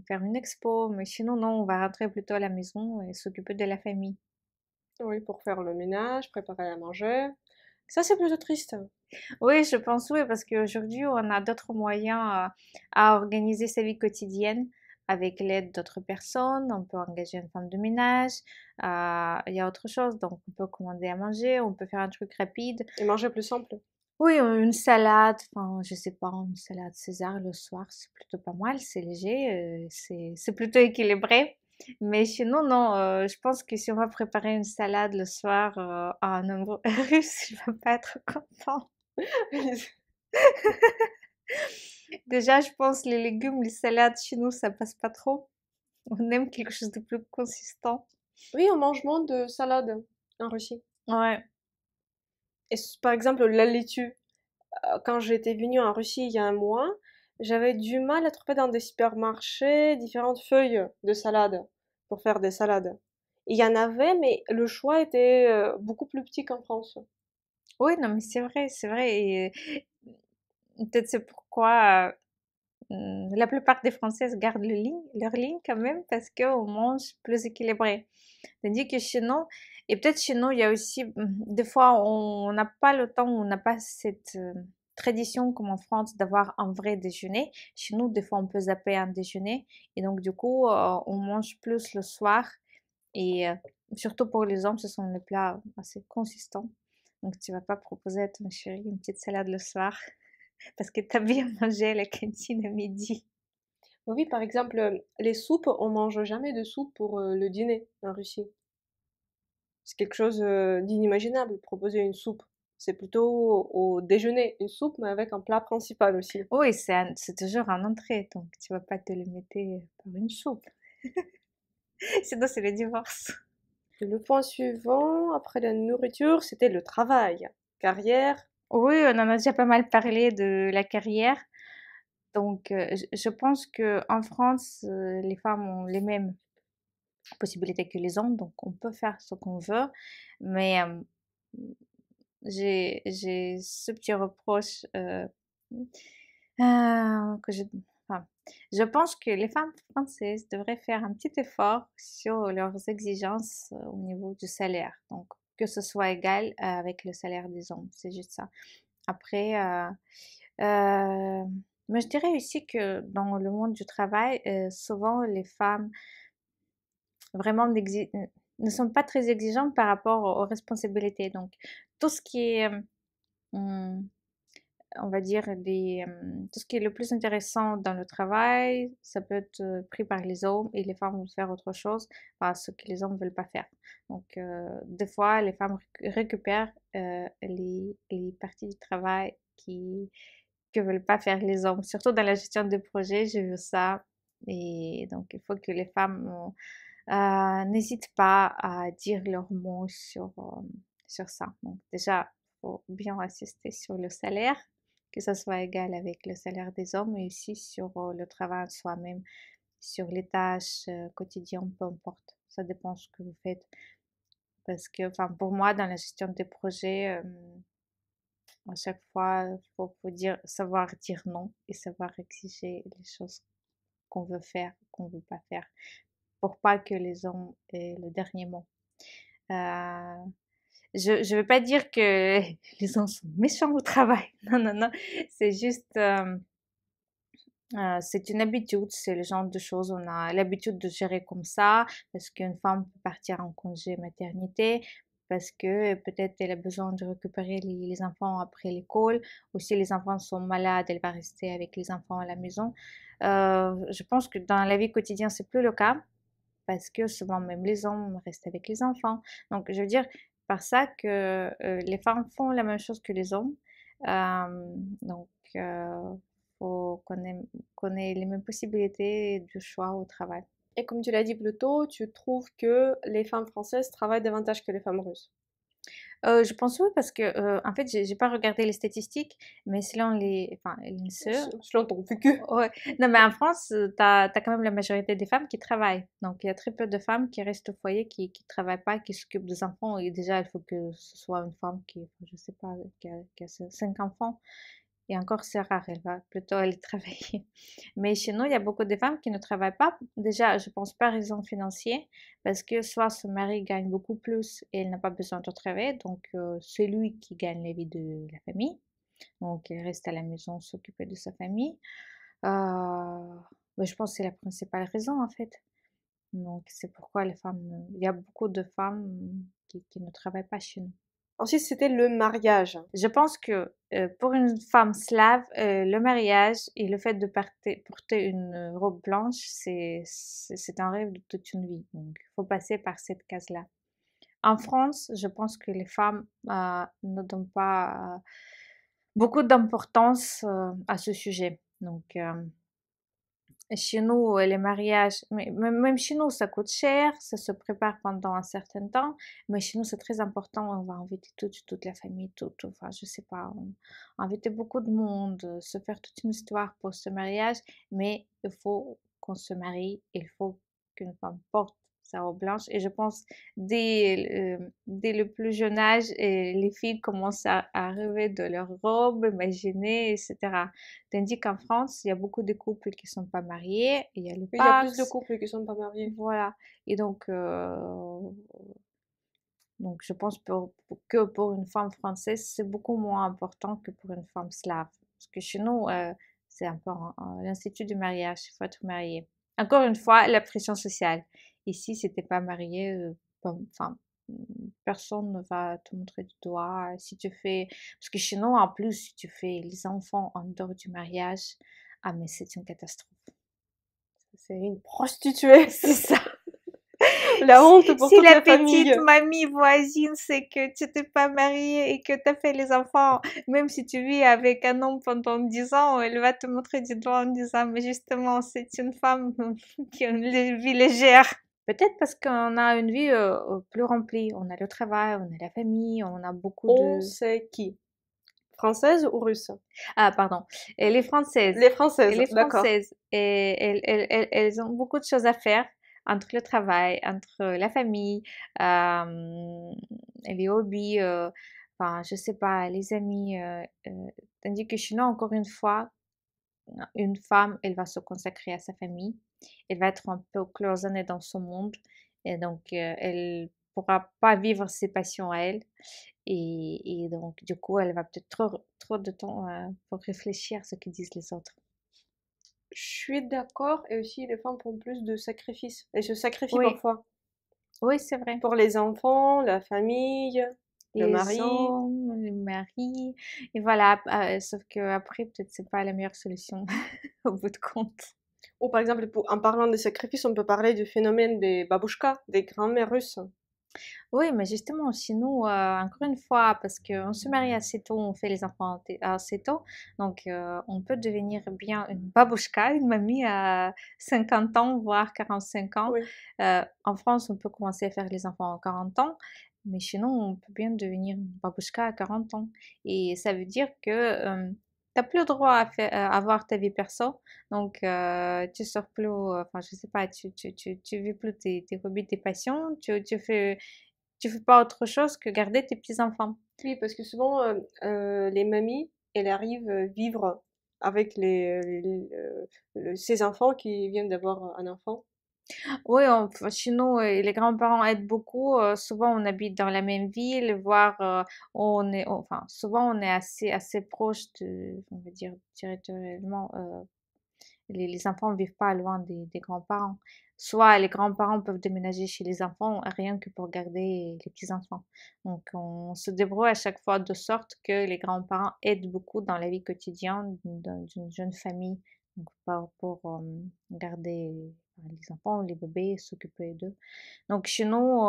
faire une expo, mais sinon, non, on va rentrer plutôt à la maison et s'occuper de la famille. Oui, pour faire le ménage, préparer à manger. Ça, c'est plutôt triste. Oui, je pense oui, parce qu'aujourd'hui, on a d'autres moyens à organiser sa vie quotidienne avec l'aide d'autres personnes. On peut engager une femme de ménage. Il y a autre chose, donc on peut commander à manger, on peut faire un truc rapide. Et manger plus simple. Oui, une salade, enfin, je sais pas, une salade César le soir, c'est plutôt pas mal, c'est léger, c'est plutôt équilibré. Mais sinon, non, je pense que si on va préparer une salade le soir à un homme russe, il va pas être content. Déjà, je pense les légumes, les salades chez nous, ça passe pas trop. On aime quelque chose de plus consistant. Oui, on mange moins de salade en Russie. Ouais. Et par exemple, la laitue. Quand j'étais venue en Russie il y a un mois, j'avais du mal à trouver dans des supermarchés différentes feuilles de salade pour faire des salades. Il y en avait, mais le choix était beaucoup plus petit qu'en France. Oui, non, mais c'est vrai, c'est vrai. Et peut-être c'est pourquoi la plupart des Françaises gardent leur ligne quand même parce qu'on mange plus équilibré. Tandis que chez nous, et peut-être chez nous, il y a aussi, des fois, on n'a pas le temps, on n'a pas cette tradition comme en France d'avoir un vrai déjeuner. Chez nous, des fois, on peut zapper un déjeuner et donc du coup, on mange plus le soir et surtout pour les hommes, ce sont des plats assez consistants. Donc tu vas pas proposer à ton chéri une petite salade le soir parce que tu as bien mangé à la cantine à midi. Oui, par exemple, les soupes, on mange jamais de soupe pour le dîner en Russie. C'est quelque chose d'inimaginable, proposer une soupe. C'est plutôt au déjeuner, une soupe, mais avec un plat principal aussi. Oui, c'est toujours un entrée, donc tu vas pas te le mettre par une soupe. Sinon, c'est le divorce. Et le point suivant, après la nourriture, c'était le travail. Carrière. Oui, on en a déjà pas mal parlé de la carrière. Donc, je pense que en France, les femmes ont les mêmes possibilités que les hommes, donc on peut faire ce qu'on veut. Mais j'ai ce petit reproche que enfin, je pense que les femmes françaises devraient faire un petit effort sur leurs exigences au niveau du salaire. Donc, que ce soit égal avec le salaire des hommes, c'est juste ça. Après, euh, mais je dirais aussi que dans le monde du travail, souvent les femmes vraiment ne sont pas très exigeants par rapport aux responsabilités. Donc, tout ce qui est, hum, on va dire, tout ce qui est le plus intéressant dans le travail, ça peut être pris par les hommes et les femmes vont faire autre chose, enfin, ce que les hommes ne veulent pas faire. Donc, des fois, les femmes récupèrent les parties du travail que veulent pas faire les hommes. Surtout dans la gestion de projets, j'ai vu ça. Et donc, il faut que les femmes n'hésitent pas à dire leurs mots sur ça. Donc, déjà, il faut bien insister sur le salaire, que ça soit égal avec le salaire des hommes, mais aussi sur le travail en soi-même, sur les tâches quotidiennes, peu importe. Ça dépend de ce que vous faites. Parce que, enfin, pour moi, dans la gestion des projets, à chaque fois, il faut savoir dire non et savoir exiger les choses qu'on veut faire, qu'on veut pas faire, pour pas que les hommes aient le dernier mot. Euh, je veux pas dire que les hommes sont méchants au travail. Non, non, non. C'est juste, c'est une habitude. C'est le genre de choses, on a l'habitude de gérer comme ça, parce qu'une femme peut partir en congé maternité, parce que peut-être elle a besoin de récupérer les enfants après l'école, ou si les enfants sont malades, elle va rester avec les enfants à la maison. Je pense que dans la vie quotidienne, c'est plus le cas, parce que souvent même les hommes restent avec les enfants. Donc, je veux dire par ça que les femmes font la même chose que les hommes. Donc, faut qu'on ait les mêmes possibilités de choix au travail. Et comme tu l'as dit plus tôt, tu trouves que les femmes françaises travaillent davantage que les femmes russes. Je pense oui parce que, en fait, j'ai pas regardé les statistiques, mais selon enfin, l'INSEE, Selon ton vécu. ouais. Non, mais en France, t'as quand même la majorité des femmes qui travaillent. Donc, il y a très peu de femmes qui restent au foyer, qui travaillent pas, qui s'occupent des enfants. Et déjà, il faut que ce soit une femme qui, je sais pas, qui a 5 enfants. Et encore, c'est rare, elle va plutôt aller travailler. Mais chez nous, il y a beaucoup de femmes qui ne travaillent pas. Déjà, je pense pas raison financière, parce que soit son mari gagne beaucoup plus et elle n'a pas besoin de travailler, donc c'est lui qui gagne la vie de la famille. Donc, elle reste à la maison s'occuper de sa famille. Mais je pense que c'est la principale raison, en fait. Donc, c'est pourquoi il y a beaucoup de femmes qui ne travaillent pas chez nous. Ensuite, c'était le mariage. Je pense que pour une femme slave, le mariage et le fait de porter une robe blanche, c'est un rêve de toute une vie. Donc, il faut passer par cette case-là. En France, je pense que les femmes ne donnent pas beaucoup d'importance à ce sujet. Donc, chez nous, les mariages, mais même chez nous, ça coûte cher, ça se prépare pendant un certain temps, mais chez nous, c'est très important. On va inviter toute la famille, enfin, je sais pas, inviter beaucoup de monde, se faire toute une histoire pour ce mariage, mais il faut qu'on se marie, il faut qu'une femme porte sa robe blanche. Et je pense, dès le plus jeune âge, les filles commencent à rêver de leur robe, imaginer, etc. Tandis qu'en France, il y a beaucoup de couples qui sont pas mariés, il y a le Il y a plus de Pax, couples qui sont pas mariés. voilà. Et donc je pense que pour une femme française, c'est beaucoup moins important que pour une femme slave. Parce que chez nous, c'est un peu l'institut du mariage, il faut être marié. Encore une fois, la pression sociale. Ici, si t'es pas marié, enfin, personne ne va te montrer du doigt. Si tu fais, parce que chez nous, en plus, si tu fais les enfants en dehors du mariage, ah, mais c'est une catastrophe. C'est une prostituée. C'est ça. La honte pour Si toute la la famille. petite mamie voisine sait que tu t'es pas mariée et que tu as fait les enfants, même si tu vis avec un homme pendant 10 ans, elle va te montrer du doigt en disant, mais justement, c'est une femme qui a une vie légère. Peut-être parce qu'on a une vie plus remplie. On a le travail, on a la famille, on a beaucoup On de... sait qui? Française ou russe? Ah, pardon. Et les Françaises. Les françaises, Les d'accord. Françaises. Et elles ont beaucoup de choses à faire entre le travail, entre la famille, les hobbies, enfin, je sais pas, les amis. Tandis que chez nous, encore une fois, une femme, elle va se consacrer à sa famille. Elle va être un peu cloisonnée dans son monde. Et donc, elle pourra pas vivre ses passions à elle. Et donc, du coup, elle va peut-être trop de temps pour réfléchir à ce que disent les autres. Je suis d'accord, et aussi les femmes font plus de sacrifices. Elles se sacrifient Oui, parfois. Oui, c'est vrai. pour les enfants, la famille, le Les mari. hommes, les maris, et voilà. Sauf que après, peut-être c'est pas la meilleure solution au bout de compte. Ou par exemple, en parlant de sacrifice, on peut parler du phénomène des babouchkas, des grands-mères russes. Oui, mais justement, chez nous, encore une fois, parce qu'on se marie assez tôt, on fait les enfants assez tôt, donc on peut devenir bien une babouchka, une mamie à 50 ans, voire 45 ans. Oui. En France, on peut commencer à faire les enfants à 40 ans, mais chez nous, on peut bien devenir une babouchka à 40 ans. Et ça veut dire que t'as plus le droit à avoir ta vie perso, donc tu sors plus, enfin, je sais pas, tu vis plus tes hobbies, tes passions, tu fais pas autre chose que garder tes petits-enfants. Oui, parce que souvent, les mamies, elles arrivent vivre avec ces enfants qui viennent d'avoir un enfant. Oui, enfin, chez nous, les grands-parents aident beaucoup. Souvent, on habite dans la même ville, voire enfin, souvent, on est assez proche on va dire, territorialement. Les enfants ne vivent pas loin des grands-parents. Soit les grands-parents peuvent déménager chez les enfants rien que pour garder les petits-enfants. Donc, on se débrouille à chaque fois de sorte que les grands-parents aident beaucoup dans la vie quotidienne d'une jeune famille. Donc, pour garder les enfants, les bébés, s'occuper d'eux. Donc, chez nous,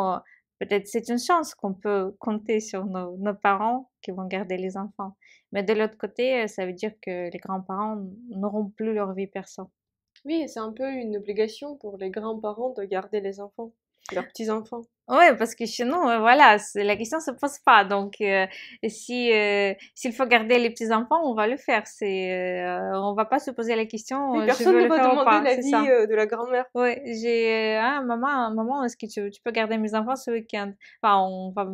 peut-être c'est une chance qu'on peut compter sur nos parents qui vont garder les enfants. Mais de l'autre côté, ça veut dire que les grands-parents n'auront plus leur vie perso. Oui, c'est un peu une obligation pour les grands-parents de garder les enfants, leurs petits-enfants. Ouais, parce que chez nous, voilà, la question se pose pas. Donc, s'il faut garder les petits-enfants, on va le faire. On va pas se poser la question, Oui, je personne veux ne le va faire ou demander pas. C'est l'avis ça. de la grand-mère. Ouais, maman, est-ce que tu peux garder mes enfants ce week-end? Enfin, on va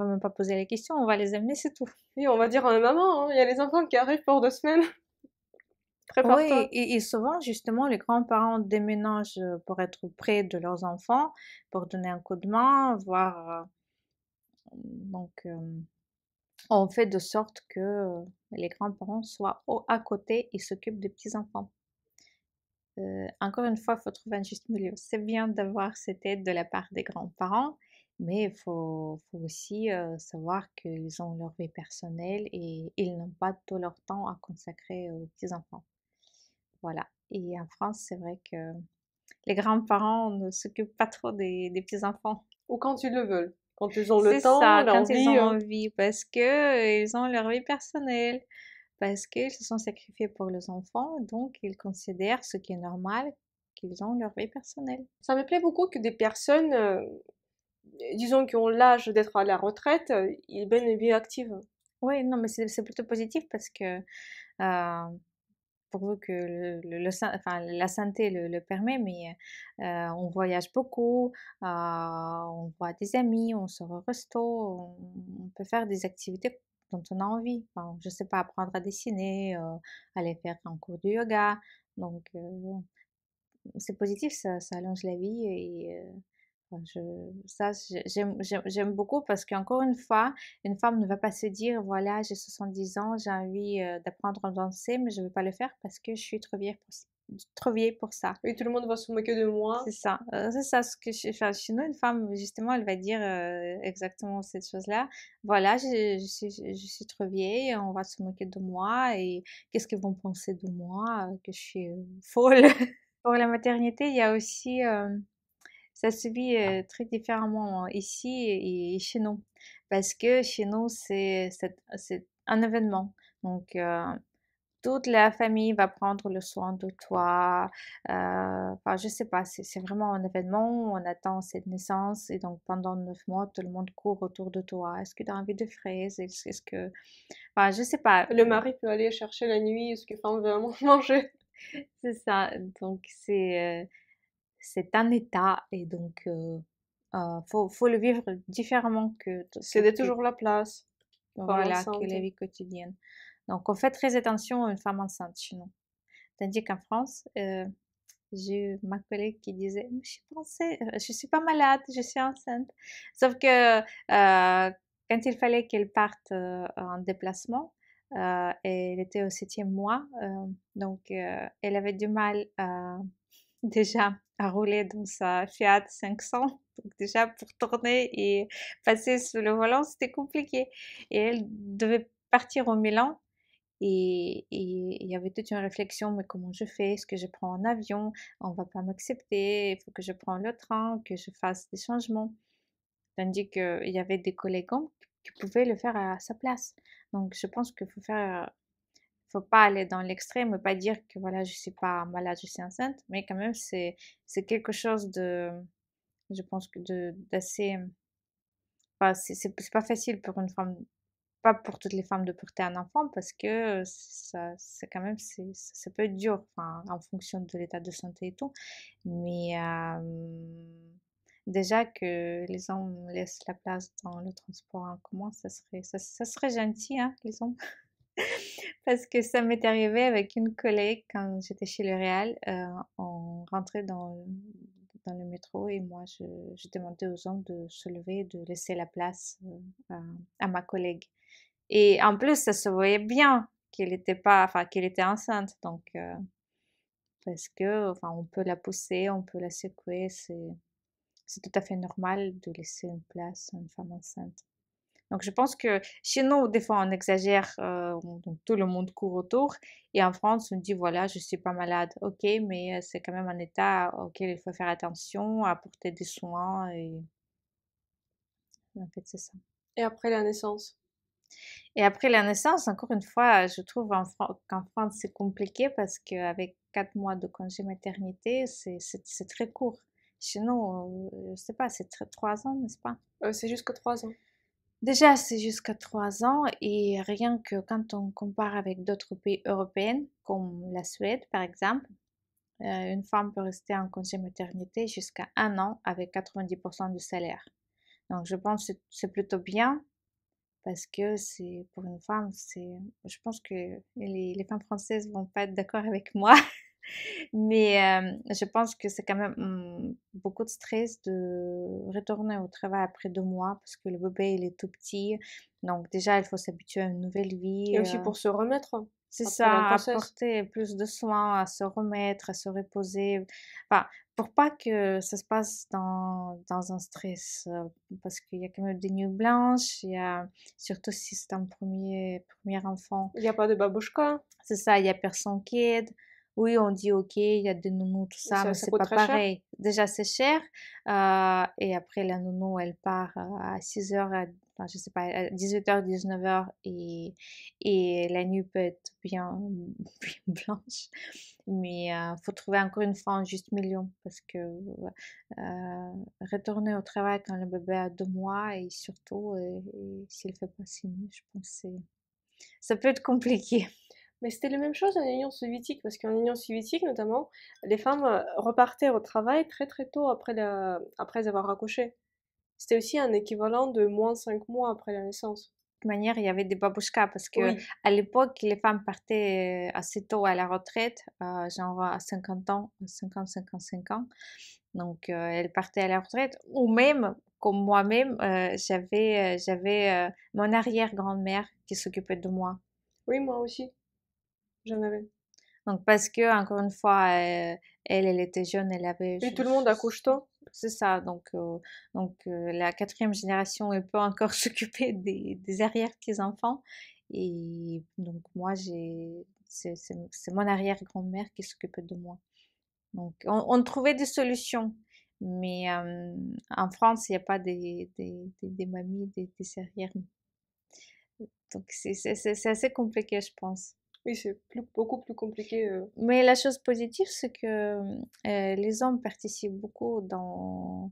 même pas poser la question, on va les amener, c'est tout. Oui, on va dire maman, hein, il y a les enfants qui arrivent pour 2 semaines, Oui, prépare-toi. et souvent, justement, les grands-parents déménagent pour être près de leurs enfants, pour donner un coup de main, voire, donc, on fait de sorte que les grands-parents soient à côté et s'occupent des petits-enfants. Encore une fois, il faut trouver un juste milieu. C'est bien d'avoir cette aide de la part des grands-parents, mais faut aussi savoir qu'ils ont leur vie personnelle et ils n'ont pas tout leur temps à consacrer aux petits-enfants. Voilà. Et en France, c'est vrai que les grands-parents ne s'occupent pas trop des petits-enfants. Ou quand ils le veulent. Quand ils ont le C'est temps, ça, quand ils ont l'envie. envie, parce que ils ont leur vie personnelle, parce qu'ils se sont sacrifiés pour les enfants, donc ils considèrent ce qui est normal, qu'ils ont leur vie personnelle. Ça me plaît beaucoup que des personnes, disons, qui ont l'âge d'être à la retraite, ils mènent une vie active. Oui, non, mais c'est plutôt positif parce que pourvu que enfin, la santé le permet, mais on voyage beaucoup, on voit des amis, on sort au resto, on peut faire des activités dont on a envie. Enfin, je sais pas, apprendre à dessiner, aller faire un cours de yoga. Donc, c'est positif, ça allonge la vie et enfin, j'aime beaucoup parce qu'encore une femme ne va pas se dire, voilà, j'ai 70 ans, j'ai envie d'apprendre à danser, mais je ne vais pas le faire parce que je suis trop vieille pour ça. Oui, tout le monde va se moquer de moi. C'est ça ce que enfin, chez nous, une femme, justement, elle va dire exactement cette chose-là. Voilà, je suis trop vieille, on va se moquer de moi et qu'est-ce qu'ils vont penser de moi, que je suis folle. Pour la maternité, il y a aussi, ça se vit très différemment ici et chez nous. Parce que chez nous, c'est un événement. Donc, toute la famille va prendre le soin de toi. Enfin, je sais pas, c'est vraiment un événement. On attend cette naissance et donc pendant 9 mois, tout le monde court autour de toi. Est-ce que tu as envie de fraises? Est-ce que, enfin, je sais pas. Le mari peut aller chercher la nuit ce que femme veut vraiment manger. C'est ça. Donc c'est un état et donc faut le vivre différemment Céder toujours la place, femme voilà, que enceinte. la vie quotidienne. Donc on fait très attention à une femme enceinte chez nous. Tandis qu'en France, j'ai eu ma collègue qui disait, je suis je suis pas malade, je suis enceinte. Sauf que quand il fallait qu'elle parte en déplacement, elle était au 7e mois, donc elle avait du mal déjà à rouler dans sa Fiat 500 Donc déjà, pour tourner et passer sous le volant, c'était compliqué. Et elle devait partir au Milan. Et il y avait toute une réflexion, mais comment je fais? Est-ce que je prends un avion? On va pas m'accepter, il faut que je prenne le train, que je fasse des changements. Tandis qu'il y avait des collègues qui pouvaient le faire à sa place. Donc je pense qu'il faut pas aller dans l'extrême et pas dire que voilà, je suis pas malade, je suis enceinte, mais quand même c'est quelque chose de, je pense que d'assez, enfin, c'est pas facile pour une femme, pas pour toutes les femmes de porter un enfant parce que ça, c'est quand même, ça peut être dur, enfin, en fonction de l'état de santé et tout. Mais déjà que les hommes laissent la place dans le transport en commun, ça serait gentil, hein, les hommes. Parce que ça m'est arrivé avec une collègue quand j'étais chez L'Oréal. On rentrait dans le métro et moi, je demandais aux hommes de se lever, de laisser la place à ma collègue. Et en plus, ça se voyait bien qu'elle était pas, enfin, qu'elle était enceinte. Donc, parce que, enfin, on peut la pousser, on peut la secouer. C'est tout à fait normal de laisser une place à une femme enceinte. Donc, je pense que chez nous, des fois, on exagère, donc tout le monde court autour. Et en France, on dit, voilà, je suis pas malade. Ok, mais c'est quand même un état auquel il faut faire attention, apporter des soins. Et en fait, c'est ça. Et après la naissance? Et après la naissance, encore une fois, je trouve qu'en France, c'est compliqué parce qu'avec 4 mois de congé maternité, c'est très court. Chez nous, je sais pas, c'est 3 ans, n'est-ce pas? C'est jusqu'à 3 ans. Déjà, c'est jusqu'à 3 ans et rien que quand on compare avec d'autres pays européens, comme la Suède par exemple, une femme peut rester en congé maternité jusqu'à 1 an avec 90% du salaire. Donc je pense que c'est plutôt bien parce que c'est pour une femme, je pense que les femmes françaises vont pas être d'accord avec moi. Mais je pense que c'est quand même beaucoup de stress de retourner au travail après 2 mois parce que le bébé il est tout petit. Donc déjà il faut s'habituer à une nouvelle vie. Et aussi pour se remettre C'est après la ça, grossesse. apporter plus de soins, à se remettre, à se reposer. Enfin, pour pas que ça se passe dans un stress, parce qu'il y a quand même des nuits blanches, il y a, surtout si c'est un premier enfant, Il n'y a pas de babouchka. c'est ça, il y a personne qui aide. Oui, on dit ok, il y a des nounous, tout ça, mais Ça c'est coûte pas très cher. pareil. Déjà, c'est cher. Et après, la nounou, elle part à 6 heures, enfin, je sais pas, à 18 h, 19 h. Et la nuit peut être bien, bien blanche. Mais faut trouver encore une fois un juste milieu. Parce que retourner au travail quand le bébé a 2 mois, et surtout, s'il fait pas si nuit, je pense que ça peut être compliqué. Mais c'était la même chose en Union soviétique, parce qu'en Union soviétique, notamment, les femmes repartaient au travail très très tôt après avoir accouché. C'était aussi un équivalent de moins 5 mois après la naissance. Manière, il y avait des babouchkas parce que Oui, à l'époque, les femmes partaient assez tôt à la retraite, genre à 50 ans, 50, 55 ans. Donc, elles partaient à la retraite. Ou même, comme moi-même, j'avais mon arrière-grand-mère qui s'occupait de moi. oui, moi aussi, j'en avais. Donc, parce que, encore une fois, elle était jeune, elle avait, Et tout le monde accouche tôt. c'est ça. Donc la quatrième génération, elle peut encore s'occuper des arrière-petits-enfants. Et donc, moi, c'est mon arrière-grand-mère qui s'occupait de moi. Donc, on trouvait des solutions. Mais en France, il n'y a pas des mamies, des arrières. Donc, c'est assez compliqué, je pense. Oui, c'est beaucoup plus compliqué. Mais la chose positive, c'est que les hommes participent beaucoup dans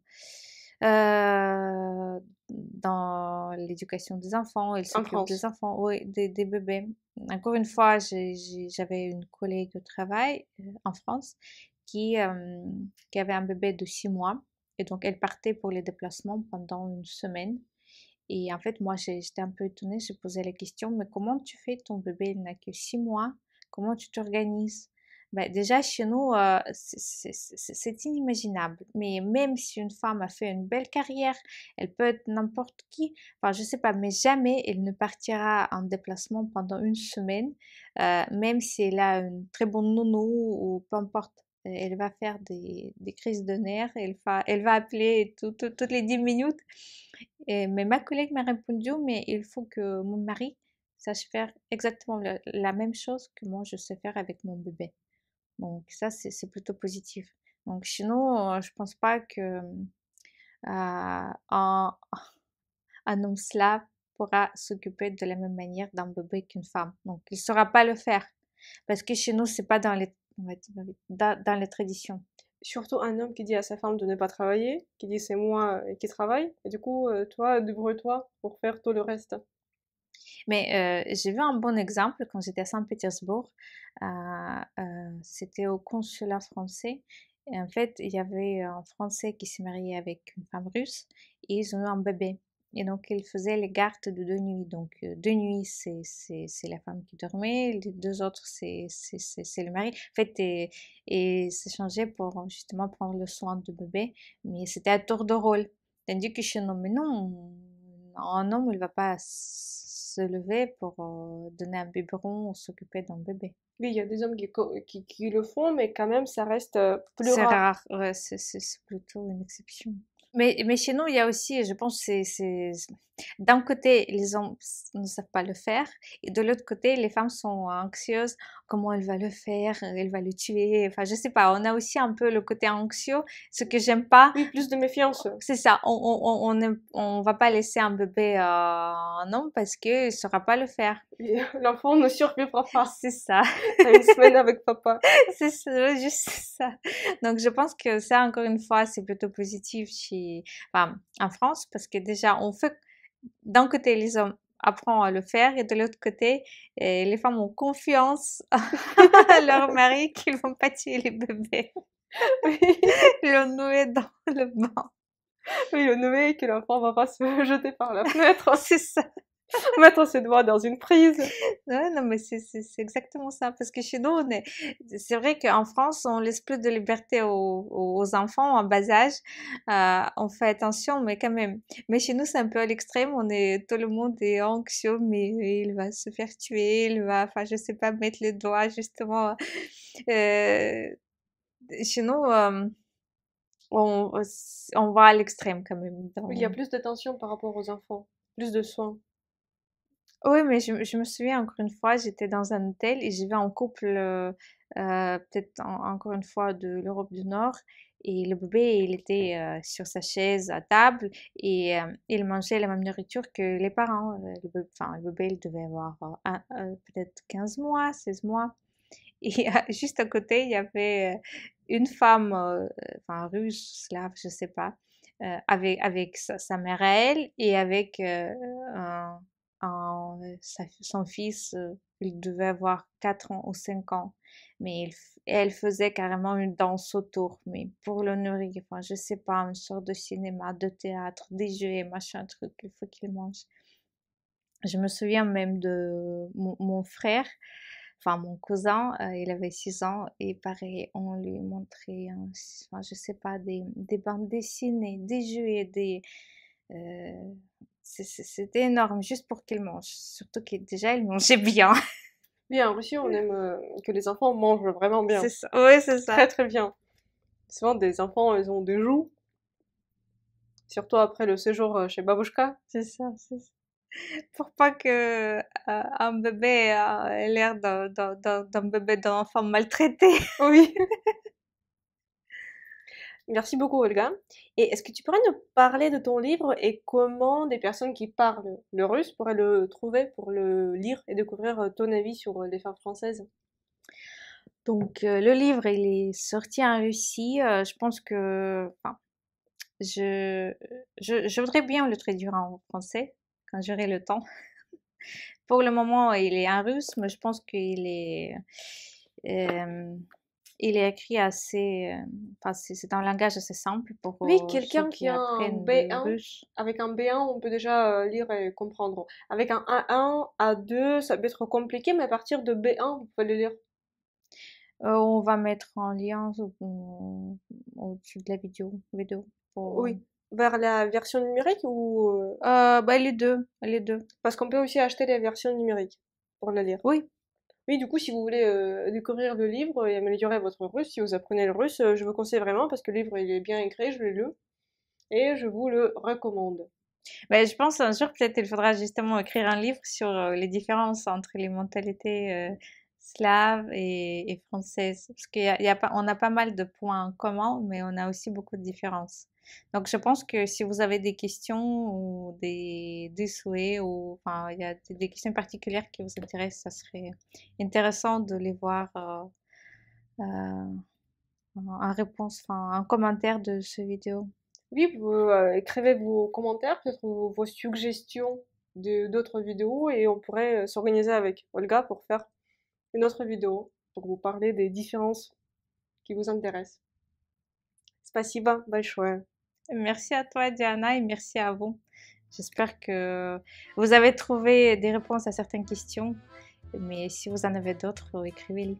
l'éducation des enfants. Ils En s'occupent des France. enfants, oui, des bébés. Encore une fois, j'avais une collègue de travail en France qui, euh, qui avait un bébé de 6 mois. Et donc, elle partait pour les déplacements pendant une semaine. Et en fait, moi, j'étais un peu étonnée. J'ai posé la question, mais comment tu fais? Ton bébé, il n'a que 6 mois. Comment tu t'organises? Ben, déjà, chez nous, c'est inimaginable. Mais même si une femme a fait une belle carrière, elle peut être n'importe qui. Enfin, je sais pas, mais jamais elle ne partira en déplacement pendant une semaine, même si elle a une très bonne nounou ou peu importe. elle va faire des crises de nerfs, elle va appeler toutes les 10 minutes. Mais ma collègue m'a répondu, mais il faut que mon mari sache faire exactement la même chose que moi je sais faire avec mon bébé. Donc ça, c'est plutôt positif. Donc sinon, je pense pas que un, un homme slave pourra s'occuper de la même manière d'un bébé qu'une femme. Donc il saura pas le faire. Parce que chez nous, c'est pas dans les, on va dire, dans les traditions. Surtout un homme qui dit à sa femme de ne pas travailler, qui dit c'est moi qui travaille, et du coup, toi, débrouille-toi pour faire tout le reste. Mais j'ai vu un bon exemple quand j'étais à Saint-Pétersbourg. C'était au consulat français. Et en fait, il y avait un Français qui s'est marié avec une femme russe et ils ont eu un bébé. Et donc, ils faisaient les gardes de nuit. Donc, de nuit, c'est la femme qui dormait, les deux autres, c'est le mari. En fait, et s'échangeaient pour justement prendre le soin du bébé. Mais c'était à tour de rôle. Tandis que chez nous, mais non, un homme, il va pas se lever pour donner un biberon ou s'occuper d'un bébé. Oui, il y a des hommes qui le font, mais quand même, ça reste plus C'est rare. rare, ouais, c'est plutôt une exception. Mais chez nous, il y a aussi, je pense, d'un côté, les hommes ne savent pas le faire, et de l'autre côté, les femmes sont anxieuses. Comment elle va le faire? Elle va le tuer. Enfin, je sais pas. On a aussi un peu le côté anxieux. Ce que j'aime pas, Oui, plus de méfiance. c'est ça. On va pas laisser un bébé à un homme parce qu'il saura pas le faire. Et l'enfant ne survivra pas C'est ça. à une semaine avec papa. C'est ça, juste ça. Donc, je pense que ça, encore une fois, c'est plutôt positif enfin, en France, parce que déjà, d'un côté, les hommes apprennent à le faire, et de l'autre côté, les femmes ont confiance à leur mari qu'ils vont pas tuer les bébés, Oui, le nouer dans le bain. oui, le nouvel que l'enfant va pas se jeter par la fenêtre, C'est ça. mettre ses doigts dans une prise. Ouais, non, mais c'est exactement ça. Parce que chez nous, c'est vrai qu'en France, on laisse plus de liberté aux enfants en bas âge. On fait attention, mais quand même. Mais chez nous, c'est un peu à l'extrême. Tout le monde est anxieux, mais il va se faire tuer, enfin, je sais pas, mettre les doigts, justement. Euh, Chez nous, on, on va à l'extrême quand même. Oui, il y a plus d'attention par rapport aux enfants, plus de soins. Oui, mais je me souviens encore une fois, j'étais dans un hôtel et j'ai vu un couple, peut-être encore une fois de l'Europe du Nord, et le bébé, il était sur sa chaise à table et il mangeait la même nourriture que les parents. Enfin, le bébé, il devait avoir peut-être 15 mois, 16 mois. Et juste à côté, il y avait une femme, enfin russe, slave, je sais pas, avec sa mère à elle et avec son fils, il devait avoir 4 ans ou 5 ans. Mais elle faisait carrément une danse autour, mais pour le nourrir, enfin, je sais pas, une sorte de cinéma, de théâtre, des jeux, machin truc, il faut qu'il mange. Je me souviens même de mon frère, enfin mon cousin, il avait 6 ans et pareil, on lui montrait, enfin, je sais pas, des bandes dessinées, des jeux et euh, c'était énorme juste pour qu'il mange. Surtout que déjà il mangeait bien. Oui, en Russie, on aime que les enfants mangent vraiment C'est bien. ça, ouais, c'est ça. Très très bien. Souvent, des enfants, ils ont des joues, surtout après le séjour chez Babouchka. C'est ça, c'est ça. Pour pas que un bébé ait l'air d'un bébé d'un enfant maltraité. Oui. Merci beaucoup, Olga. Et est-ce que tu pourrais nous parler de ton livre et comment des personnes qui parlent le russe pourraient le trouver pour le lire et découvrir ton avis sur les femmes françaises? Donc, le livre, il est sorti en Russie. Je pense que, enfin, je, je voudrais bien le traduire en français quand j'aurai le temps. Pour le moment, il est en russe, mais je pense euh, il est écrit assez, enfin, c'est un langage assez simple pour Oui, ceux quelqu'un qui qui a un apprennent le B1, russe. avec un B1, on peut déjà lire et comprendre. Avec un A1, A2, ça peut être compliqué, mais à partir de B1, vous pouvez le lire. On va mettre en lien au-dessus de la vidéo pour, Oui. Vers la version numérique ou... bah, les deux, les deux. Parce qu'on peut aussi acheter les versions numériques pour le lire. Oui, Oui, du coup, si vous voulez découvrir le livre et améliorer votre russe, si vous apprenez le russe, je vous conseille vraiment parce que le livre il est bien écrit, je l'ai lu et je vous le recommande. Ben, je pense un jour peut-être il faudra justement écrire un livre sur les différences entre les mentalités slaves et françaises. Parce qu'il y a pas, on a pas mal de points en commun, mais on a aussi beaucoup de différences. Donc je pense que si vous avez des questions ou des souhaits ou enfin il y a des questions particulières qui vous intéressent, ça serait intéressant de les voir en réponse, enfin en commentaire de ce vidéo. Oui, vous écrivez vos commentaires, peut-être vos suggestions de d'autres vidéos et on pourrait s'organiser avec Olga pour faire une autre vidéo pour vous parler des différences qui vous intéressent. Спасибо большое. Merci à toi, Diana, et merci à vous. J'espère que vous avez trouvé des réponses à certaines questions, mais si vous en avez d'autres, écrivez-les.